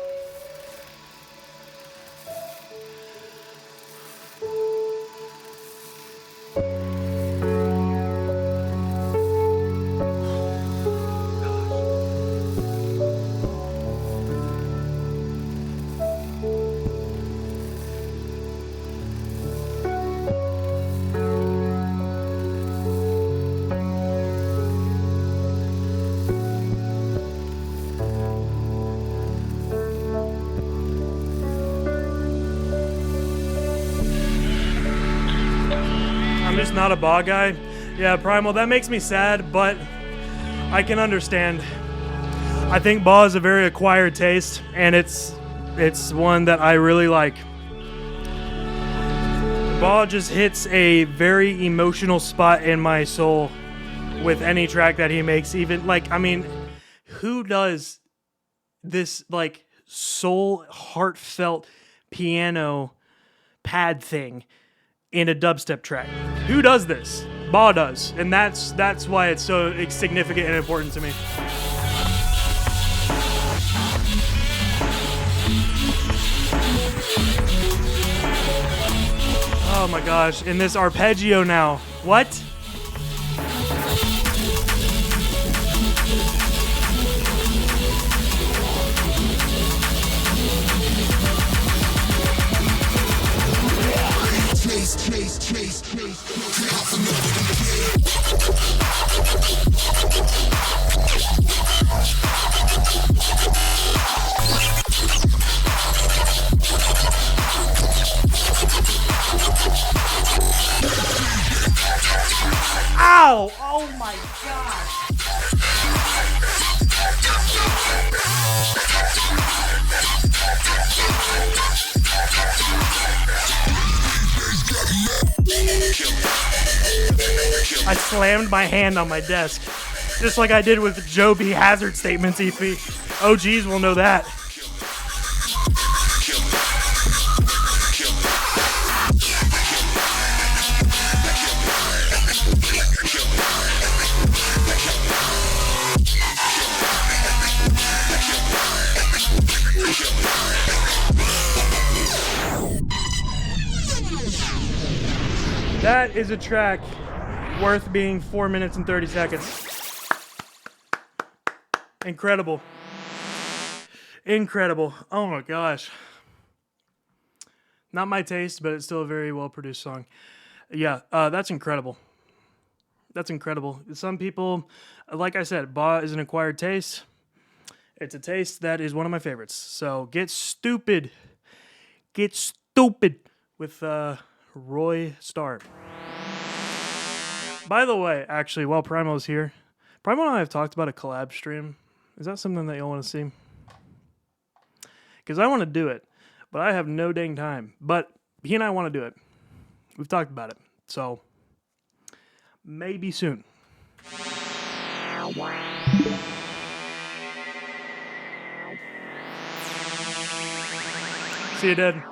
I'm just not a Ba guy. Yeah, Primal, that makes me sad, but I can understand. I think Ba is a very acquired taste, and it's one that I really like. Ba just hits a very emotional spot in my soul with any track that he makes. Even, like, I mean, who does this, like, soul, heartfelt piano pad thing in a dubstep track? Who does this? Ba does, and that's why it's so significant and important to me. Oh my gosh, in this arpeggio now. What? Ow! Oh my gosh! I slammed my hand on my desk, just like I did with Joe B. Hazard statements, EP. OGs will know that. That is a track worth being 4 minutes and 30 seconds. Incredible. Incredible. Oh my gosh. Not my taste, but it's still a very well-produced song. Yeah, that's incredible. That's incredible. Some people, like I said, Ba is an acquired taste. It's a taste that is one of my favorites. So get stupid. Get stupid with Roy Starr. By the way, actually, while Primal's here, Primal and I have talked about a collab stream. Is that something that y'all want to see? Because I want to do it, but I have no dang time. But he and I want to do it. We've talked about it. So, maybe soon. See you, Dad.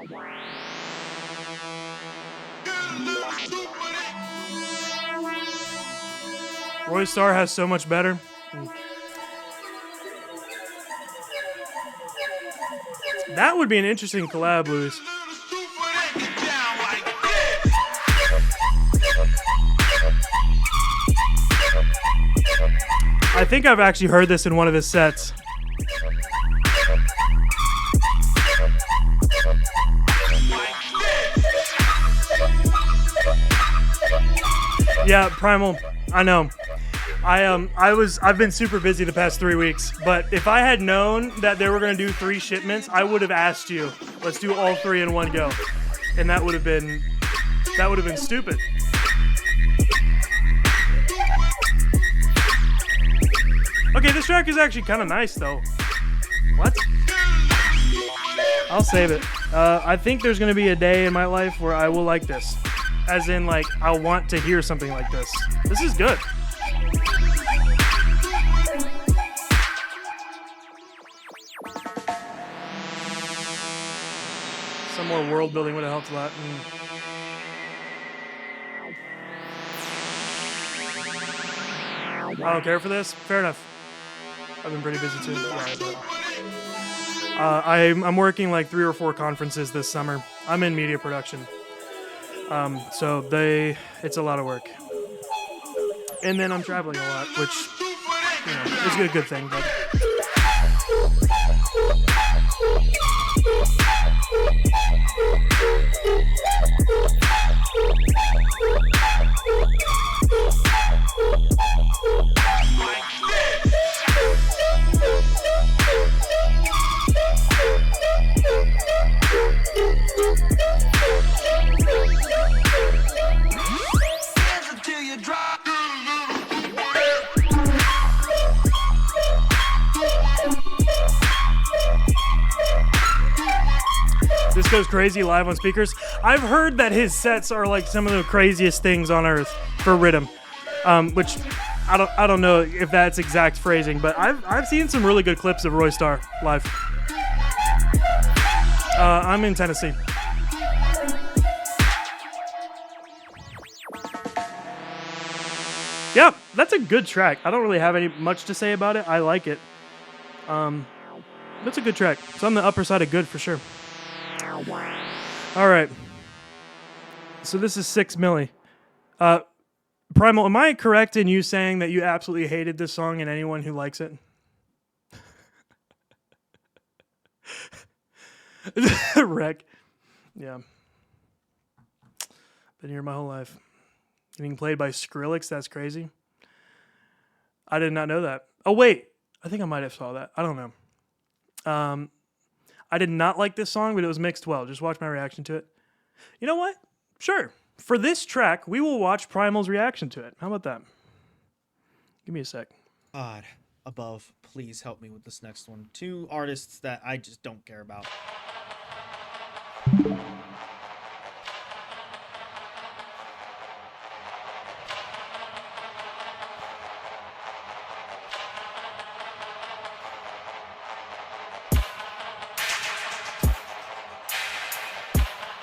Roy Starr has so much better. That would be an interesting collab, Luis. I think I've actually heard this in one of his sets. Yeah, Primal, I know. I've been super busy the past 3 weeks, but if I had known that they were going to do 3 shipments, I would have asked you, let's do all 3 in one go. And that would have been stupid. Okay, this track is actually kind of nice, though. What? I'll save it. I think there's going to be a day in my life where I will like this. As in, like, I want to hear something like this. This is good. Some more world building would have helped a lot. I don't care for this. Fair enough. I've been pretty busy too. I'm working like 3 or 4 conferences this summer. I'm in media production. So it's a lot of work. And then I'm traveling a lot, which, you know, is a good thing, but. This goes crazy live on speakers. I've heard that his sets are like some of the craziest things on earth for riddim, which I don't know if that's exact phrasing, but I've seen some really good clips of Roy Starr live. I'm in Tennessee. Yeah, that's a good track. I don't really have much to say about it. I like it. That's a good track. It's on the upper side of good for sure. All right. So this is 6 milli. Primal, am I correct in you saying that you absolutely hated this song and anyone who likes it? Wreck. Yeah. Been here my whole life. Getting played by Skrillex, that's crazy. I did not know that. Oh, wait. I think I might have saw that. I don't know. I did not like this song, but it was mixed well. Just watch my reaction to it. You know what? Sure. For this track, we will watch Primal's reaction to it. How about that? Give me a sec. God above, please help me with this next one. 2 artists that I just don't care about.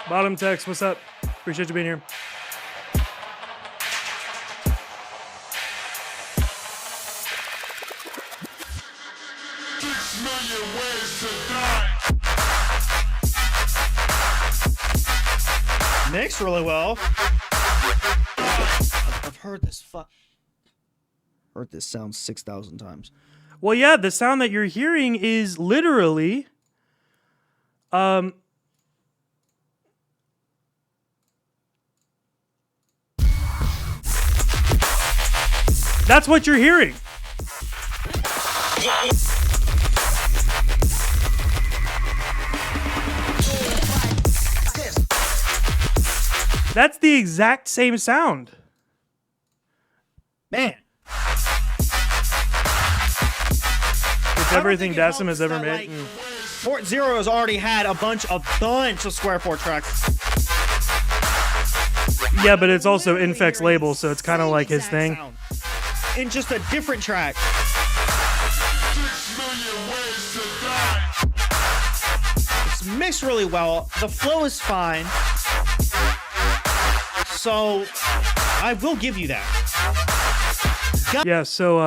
Bottom text, what's up? Appreciate you being here. Mixed really well. I've heard this heard this sound 6,000 times. Well, yeah, the sound that you're hearing is literally that's what you're hearing. That's the exact same sound. Man. It's everything Dasim has ever made. Fort Zero has already had a bunch of Square 4 tracks. Yeah, but it's also INFEKT's label, so it's kind of like his thing. Sound. In just a different track. It's mixed really well. The flow is fine. So I will give you that. Yeah, so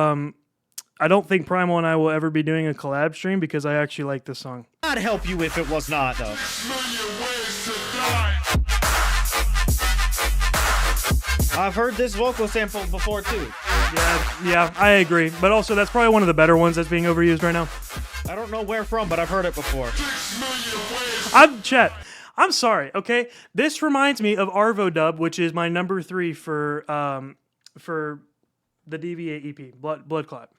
I don't think Primal and I will ever be doing a collab stream because I actually like this song. I'd help you if it was not, though. I've heard this vocal sample before, too. Yeah, I agree. But also, that's probably one of the better ones that's being overused right now. I don't know where from, but I've heard it before. I'm sorry, okay? This reminds me of Arvo Dub, which is my number 3 for the DV8 EP, Blood Clot.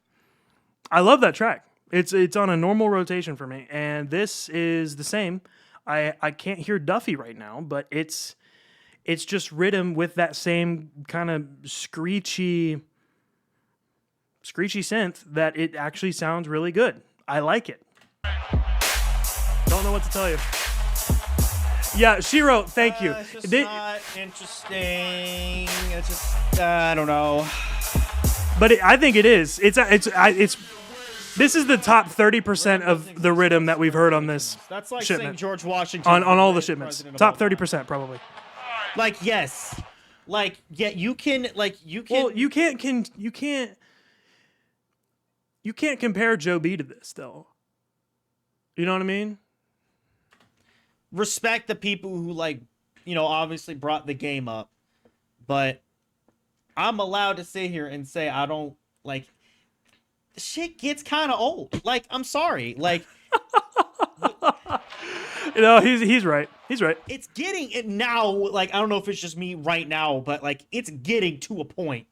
I love that track. It's on a normal rotation for me, and this is the same. I can't hear Duffy right now, but it's just riddim with that same kind of screechy screechy synth that it actually sounds really good. I like it. Don't know what to tell you. Yeah, Shiro, thank you. It's just not interesting. It's just I don't know. But I think it is. It's. This is the top 30% of the riddim that we've heard on this. That's like shipment. saying George Washington On all the shipments. Top 30% probably. Like yes. Like yeah, you can. Well, you can't compare Joe B to this though. You know what I mean? Respect the people who obviously brought the game up, but I'm allowed to sit here and say I don't like. The shit gets kind of old. Like I'm sorry. Like he's right. He's right. It's getting it now. Like I don't know if it's just me right now, but like it's getting to a point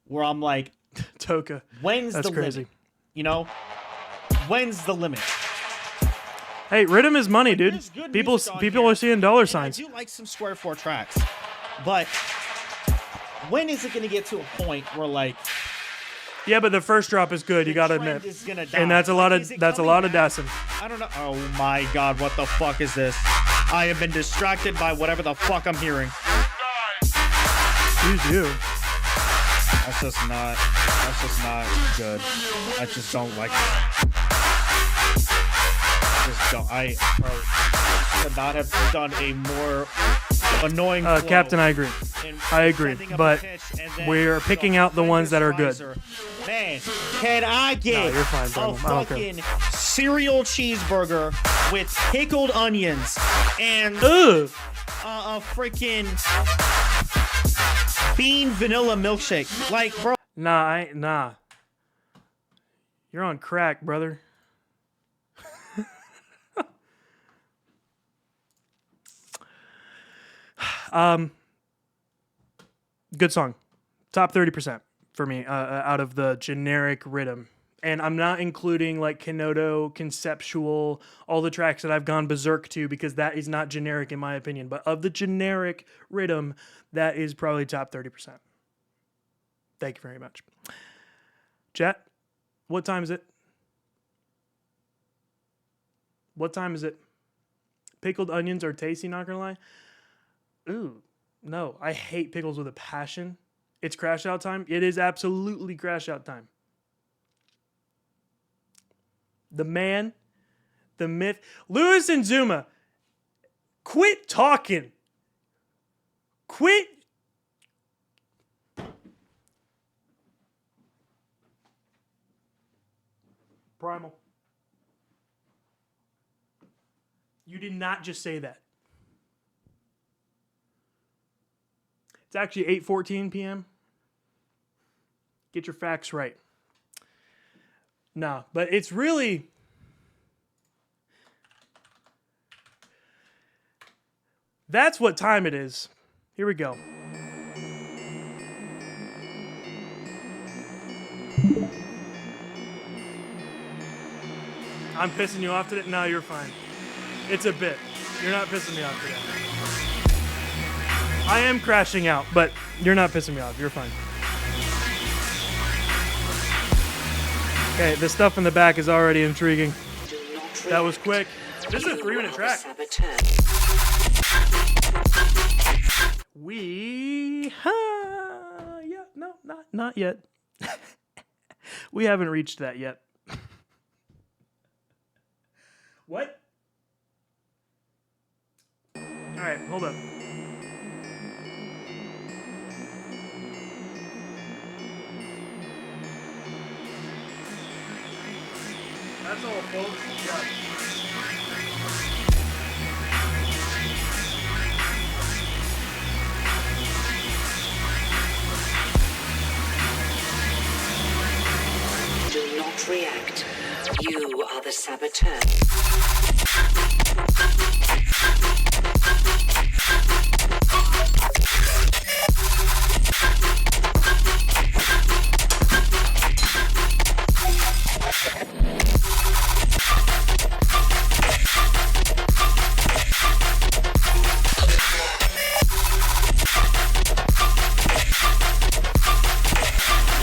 where I'm like, Toka. When's That's the crazy. limit? You know, when's the limit? Hey, riddim is money, dude. There's good People music on people here, are seeing dollar and signs. I do like some Square 4 tracks, but when is it going to get to a point where like? Yeah, but the first drop is good. You gotta trend admit, is gonna die. and that's a lot Is of it that's a coming lot of back? Dassen. I don't know. Oh my god, what the fuck is this? I have been distracted by whatever the fuck I'm hearing. Excuse you. That's just not good. I just don't like it. I could not have done a more annoying flow Captain, I agree. in I agree, sending up a but pitch and then we're picking out the ones that are good. Man, can I get you're fine, a Brendan. I don't care. fucking cereal cheeseburger with pickled onions and Ugh. a freaking bean vanilla milkshake? Like, bro. Nah. You're on crack, brother. Good song. Top 30% for me out of the generic riddim. And I'm not including like Kenodo, Conceptual, all the tracks that I've gone berserk to because that is not generic in my opinion. But of the generic riddim, that is probably top 30%. Thank you very much. Chat, what time is it? What time is it? Pickled onions are tasty, not gonna lie. Ooh, no. I hate pickles with a passion. It's crash out time. It is absolutely crash out time. The man, the myth. Lewis and Zuma, quit talking. Quit. Primal. You did not just say that. It's actually 8:14 p.m. Get your facts right. No, but it's really... That's what time it is. Here we go. I'm pissing you off today? No, you're fine. It's a bit. You're not pissing me off today. I am crashing out, but you're not pissing me off. You're fine. Okay, the stuff in the back is already intriguing. That was quick. This is a 3-minute track. Yeah, no, not yet. We haven't reached that yet. What? All right, hold up. That's all, folks. Yeah. Do not react. You are the saboteur.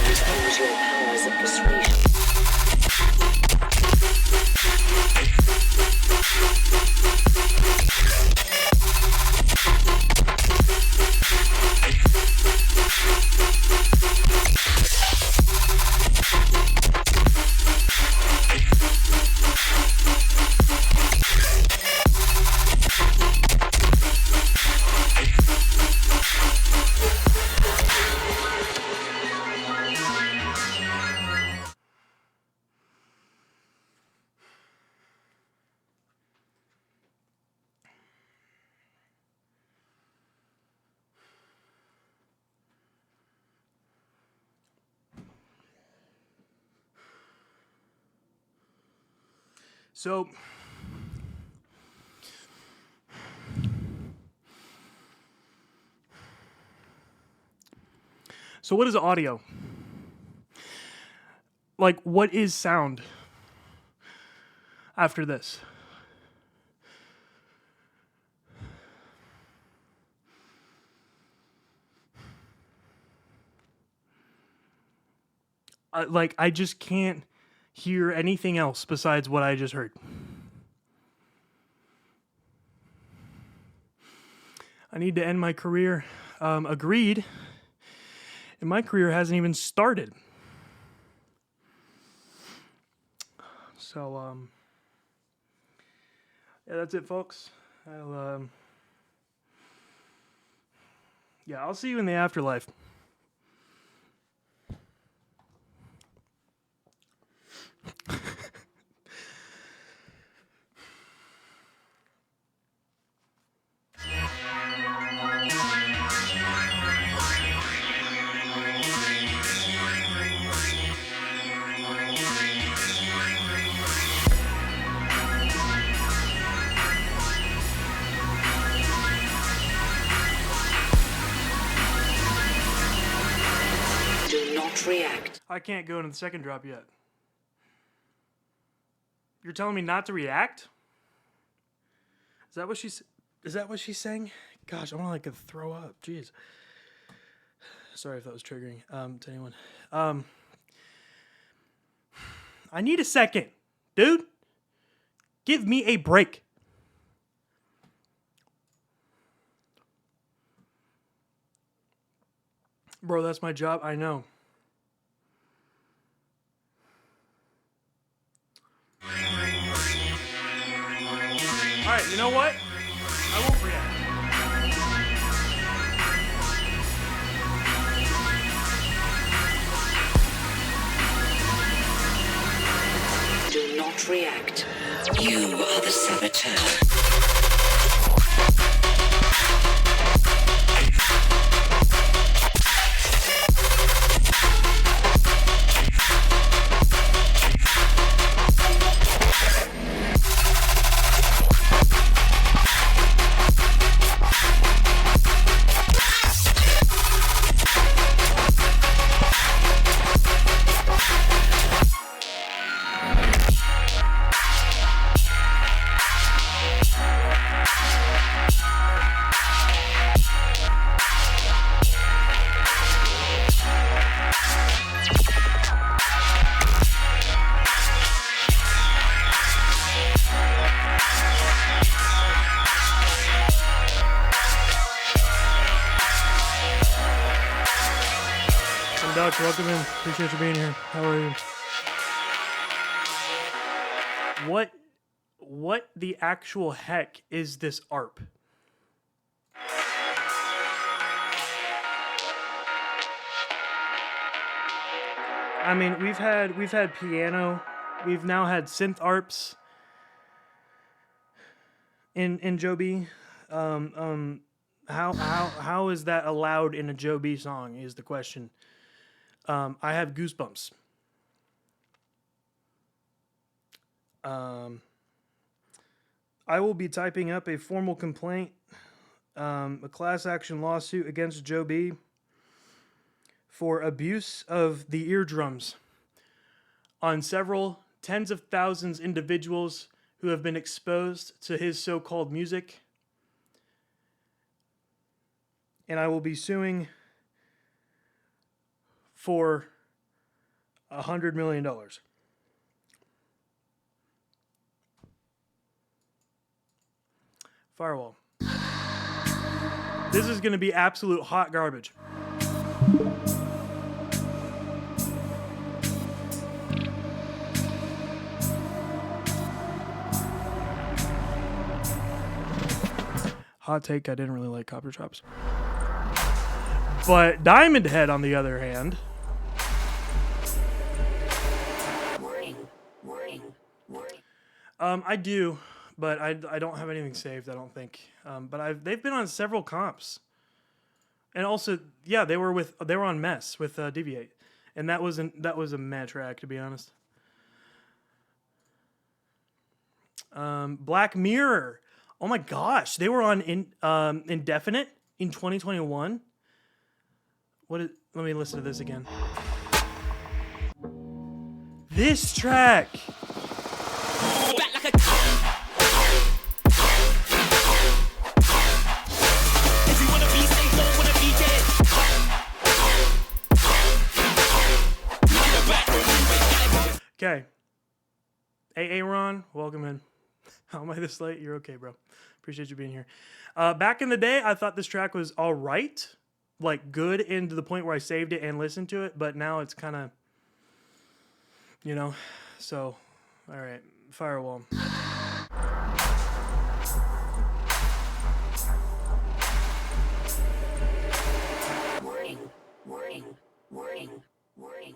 Use your powers of So what is audio? Like, what is sound after this? I just can't hear anything else besides what I just heard. I need to end my career. Agreed. And my career hasn't even started. So, yeah, that's it, folks. I'll see you in the afterlife. Do not react. I can't go into the second drop yet. You're telling me not to react? Is that what she's saying? Gosh, I want to throw up. Jeez. Sorry if that was triggering to anyone. I need a second, dude. Give me a break. Bro, that's my job. I know. Alright, you know what? I won't react. Do not react. You are the saboteur. Doc, welcome in. Appreciate you being here. How are you? What the actual heck is this ARP? I mean, we've had piano, we've now had synth ARPs in Joe B. How is that allowed in a Joe B song is the question. I have goosebumps. I will be typing up a formal complaint, a class action lawsuit against Joe B for abuse of the eardrums on several tens of thousands individuals who have been exposed to his so-called music. And I will be suing for $100 million. Firewall. This is going to be absolute hot garbage. Hot take, I didn't really like Copper Chops. But Diamond Head, on the other hand... I do, but I don't have anything saved, I don't think. But they've been on several comps. And also, yeah, they were on Mess with Deviate. And that was a meh track, to be honest. Black Mirror. Oh my gosh, they were on Indefinite in 2021. Let me listen to this again. This track. Okay. Hey, Ron, welcome in. How am I this late? You're okay, bro. Appreciate you being here. Back in the day, I thought this track was all right. Like, good, and to the point where I saved it and listened to it. But now it's kind of, you know. So, all right. Firewall. Warning, warning, warning, warning.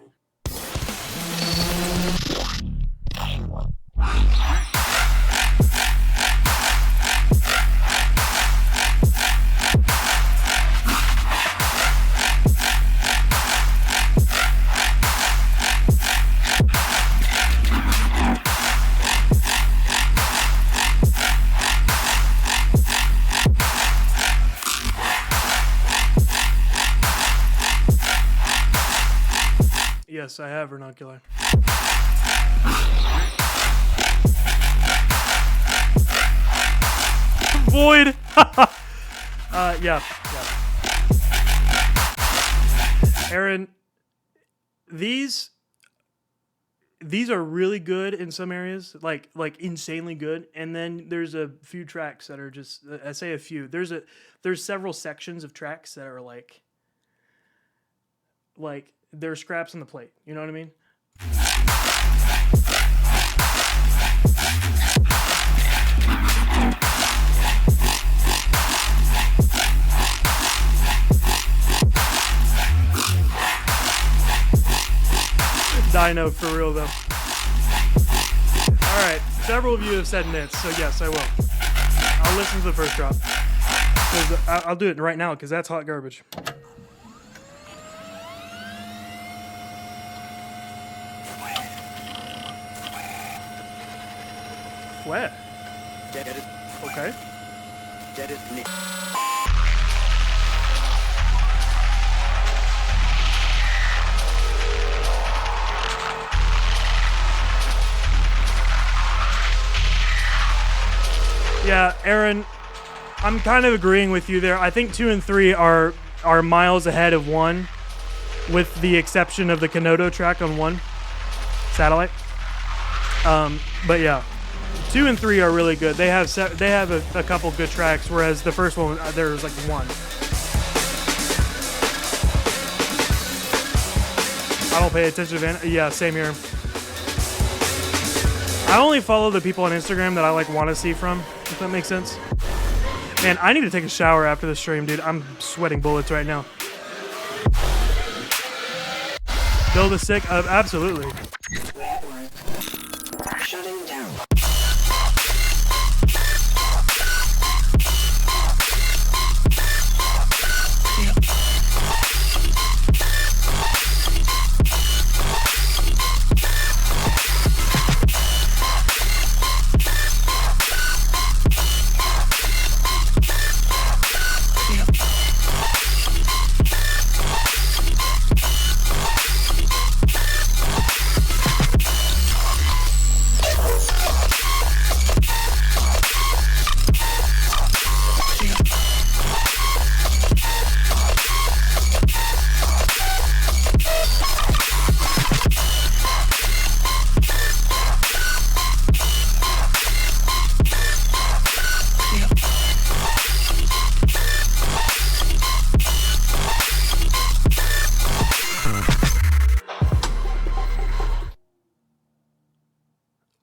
Yes, I have vernacular. Void. Yeah. Aaron, these are really good in some areas, like insanely good, and then there's a few tracks that are just, I say a few. There's several sections of tracks that are like they're scraps on the plate. You know what I mean? Dino for real though. All right, several of you have said nits, so yes, I will. I'll listen to the first drop. I'll do it right now because that's hot garbage. Where? Okay. Yeah, Aaron, I'm kind of agreeing with you there. I think 2 and 3 are miles ahead of 1, with the exception of the Kanoto track on 1 satellite. But yeah, 2 and 3 are really good. They have a couple good tracks, whereas the first one there was like 1. I don't pay attention to yeah, same here. I only follow the people on Instagram that I want to see from, if that makes sense. Man, I need to take a shower after the stream, dude. I'm sweating bullets right now. Build a sick? Absolutely. Shutting down.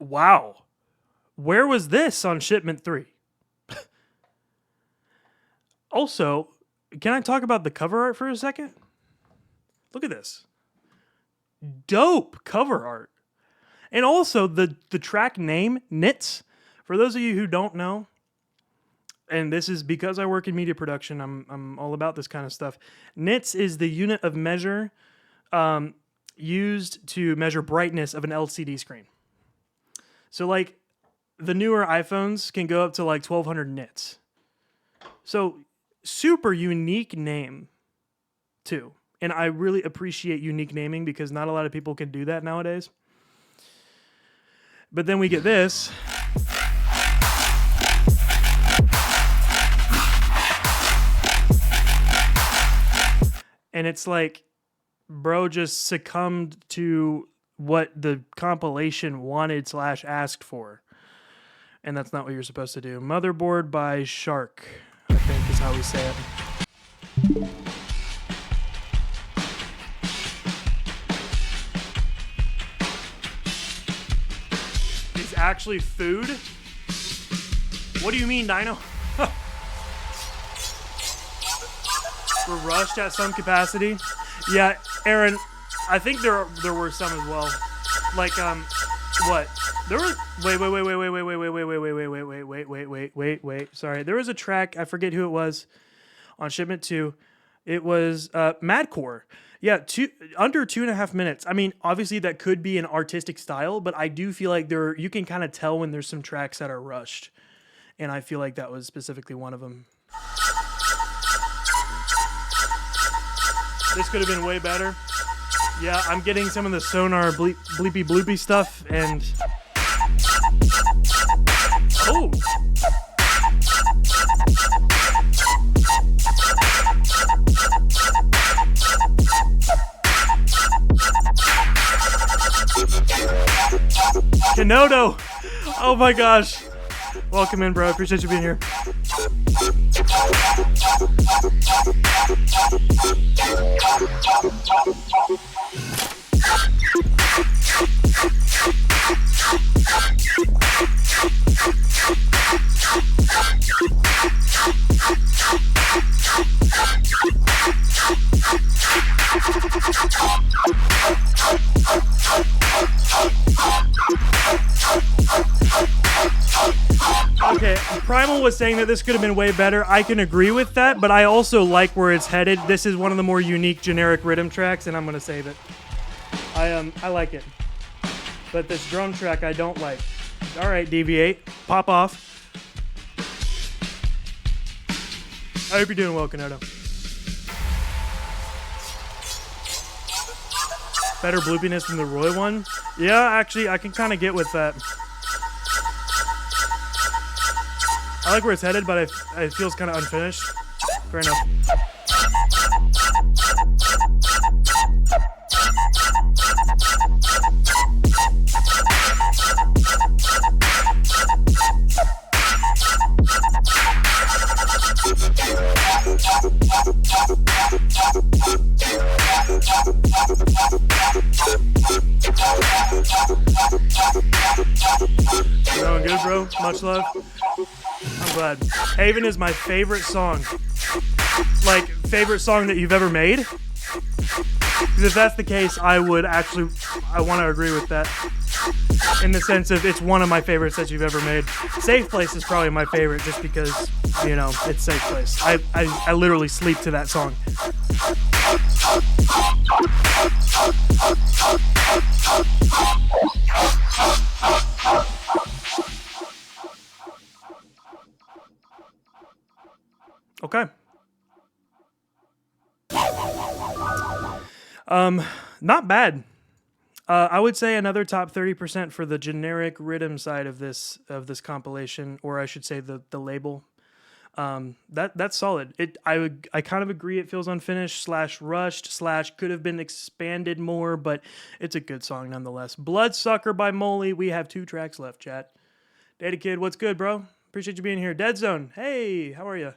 Wow. Where was this on Shipment 3? Also, can I talk about the cover art for a second? Look at this. Dope cover art. And also the track name, Nits. For those of you who don't know, and this is because I work in media production, I'm all about this kind of stuff. Nits is the unit of measure used to measure brightness of an LCD screen. So the newer iPhones can go up to like 1200 nits. So super unique name too. And I really appreciate unique naming because not a lot of people can do that nowadays. But then we get this. And it's like, bro just succumbed to what the compilation wanted / asked for. And that's not what you're supposed to do. Motherboard by Shark, I think is how we say it. It's actually food? What do you mean, Dino? We're rushed at some capacity. Yeah, Aaron, I think there were some as well. Like, what? There was wait. Sorry. There was a track, I forget who it was, on Shipment 2. It was Madcore. Yeah, under 2.5 minutes. I mean, obviously that could be an artistic style, but I do feel like you can kind of tell when there's some tracks that are rushed. And I feel like that was specifically one of them. This could have been way better. Yeah, I'm getting some of the sonar bleepy bloopy stuff and... Oh! Kenodo! Oh my gosh. Welcome in, bro. I appreciate you being here. Okay, Primal was saying that this could have been way better. I can agree with that, but I also like where it's headed. This is one of the more unique generic riddim tracks, and I'm going to save it. I like it. But this drum track I don't like. All right, Deviate. Pop off. I hope you're doing well, Kenodo. Better bloopiness than the Roy one? Yeah, actually, I can kind of get with that. I like where it's headed, but it feels kind of unfinished. Fair enough. Going good, bro. Much love. I'm glad. Haven is my favorite song. Like, favorite song that you've ever made? Because if that's the case, I want to agree with that. In the sense of it's one of my favorites that you've ever made. Safe Place is probably my favorite just because, you know, it's Safe Place. I literally sleep to that song. Okay. Not bad. I would say another top 30% for the generic riddim side of this compilation, or I should say the label. That's solid. I kind of agree. It feels unfinished / rushed / could have been expanded more, but it's a good song nonetheless. Bloodsucker by Molly. We have 2 tracks left, chat. Data Kid, what's good, bro? Appreciate you being here. Dead Zone, hey, how are you?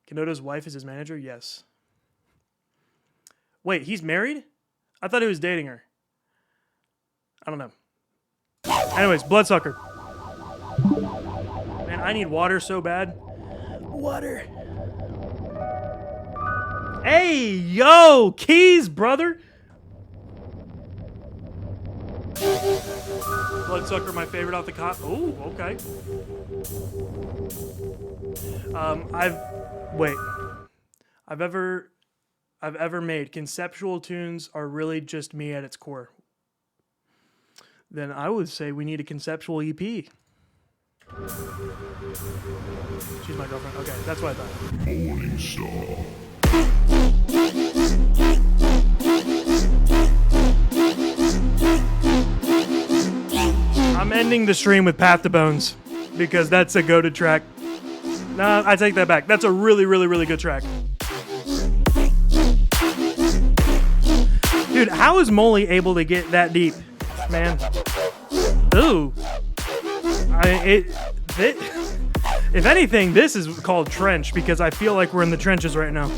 Kenodo's wife is his manager? Yes. Wait, he's married? I thought he was dating her. I don't know. Anyways, Bloodsucker. Man, I need water so bad. Water. Hey, yo, Keys, brother. Bloodsucker, my favorite off the cop. Oh, okay. I've ever made. Conceptual tunes are really just me at its core. then I would say we need a conceptual EP. She's my girlfriend. Okay, that's what I thought. Morning Star. I'm ending the stream with Path to Bones because that's a goated track. Nah, I take that back. That's a really, really, really good track. Dude, how is Molly able to get that deep, man? Ooh. If anything, this is called trench because I feel like we're in the trenches right now.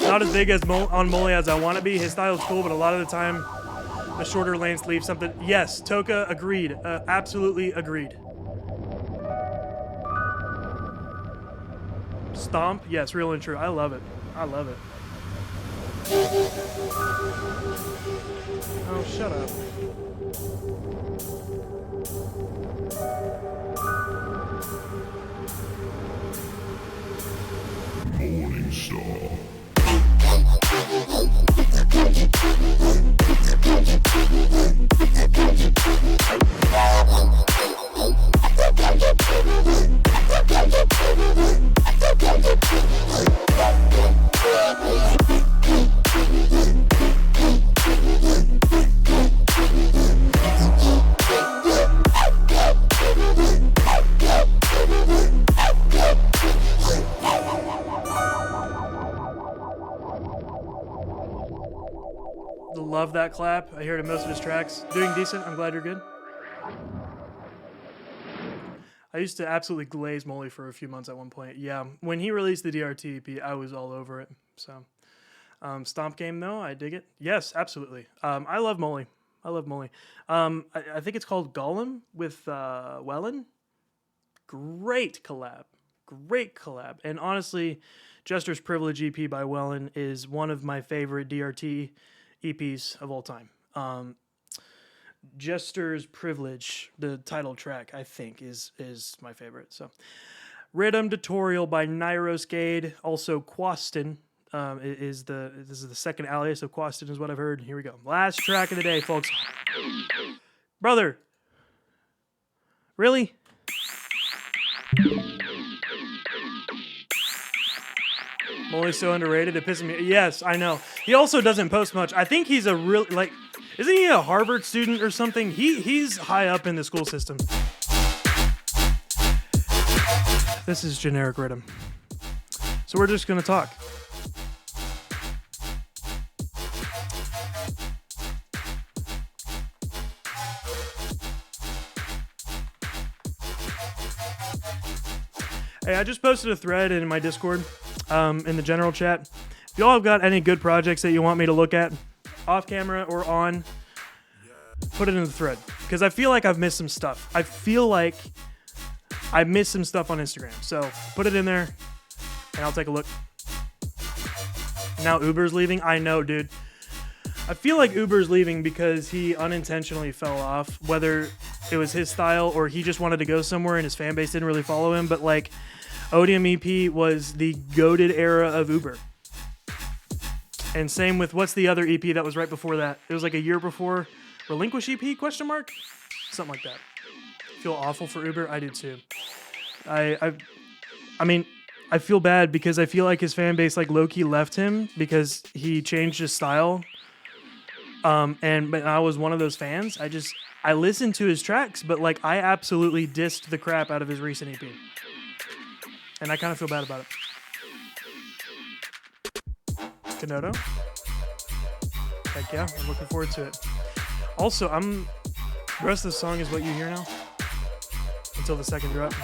Not as big as on Molly as I want to be. His style is cool, but a lot of the time, the shorter lanes leave something. Yes, Toka, agreed. Absolutely agreed. Stomp, yes, real and true. I love it. I love it. Oh, shut up. Morning Star. Love that clap. I hear it in most of his tracks. Doing decent. I'm glad you're good. I used to absolutely glaze Molly for a few months at one point. Yeah, when he released the DRT EP, I was all over it. So, Stomp game though, I dig it. Yes, absolutely. I love Molly. I love Molly. I think it's called Gollum with Wellen. Great collab. Great collab. And honestly, Jester's Privilege EP by Wellen is one of my favorite DRT EPs of all time. Jester's Privilege, the title track, I think, is my favorite. So, Riddim Tutorial by Nyroscade, also Quaston. This is the second alias of Quaston, is what I've heard. Here we go. Last track of the day, folks. Brother, really? Molly's so underrated, it pisses me. Yes, I know. He also doesn't post much. I think he's a real, like, isn't he a Harvard student or something? He's high up in the school system. This is generic Riddim. So we're just gonna talk. Hey, I just posted a thread in my Discord, in the general chat. If y'all have got any good projects that you want me to look at, off camera or on, put it in the thread. Because I feel like I've missed some stuff. I feel like I missed some stuff on Instagram. So put it in there, and I'll take a look. Now Uber's leaving? I know, dude. I feel like Uber's leaving because he unintentionally fell off. Whether it was his style or he just wanted to go somewhere and his fan base didn't really follow him. But like, Odium EP was the goated era of Uber. And same with, what's the other EP that was right before that? It was like a year before. Relinquish EP, question mark? Something like that. Feel awful for Uber? I do too. I mean, I feel bad because I feel like his fan base like low-key left him because he changed his style. But I was one of those fans. I listened to his tracks, but like I absolutely dissed the crap out of his recent EP. And I kind of feel bad about it. Kanoto? Heck yeah, I'm looking forward to it. Also, the rest of the song is what you hear now. Until the second drop.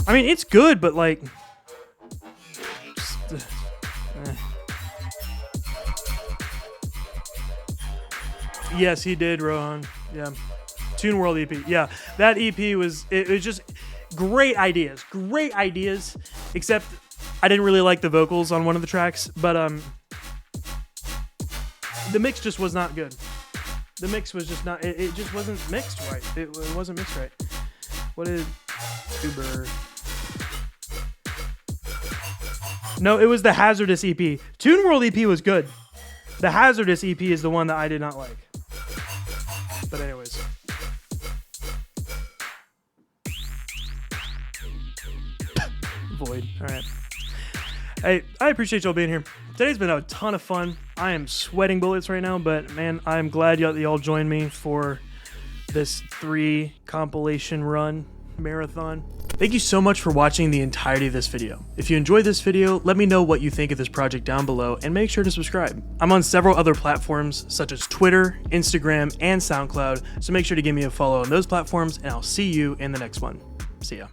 I mean, it's good, but like... Yes, he did, Rohan. Yeah. Toon World EP. Yeah, that EP was... It was just great ideas. Great ideas. Except... I didn't really like the vocals on one of the tracks, but the mix just was not good. The mix was just not, it just wasn't mixed right. It wasn't mixed right. What is Uber? No, it was the Hazardous EP. Toon World EP was good. The Hazardous EP is the one that I did not like. But anyways. Void. All right. Hey, I appreciate y'all being here. Today's been a ton of fun. I am sweating bullets right now, but man, I'm glad y'all joined me for this 3 compilation run marathon. Thank you so much for watching the entirety of this video. If you enjoyed this video, let me know what you think of this project down below and make sure to subscribe. I'm on several other platforms such as Twitter, Instagram, and SoundCloud, so make sure to give me a follow on those platforms and I'll see you in the next one. See ya.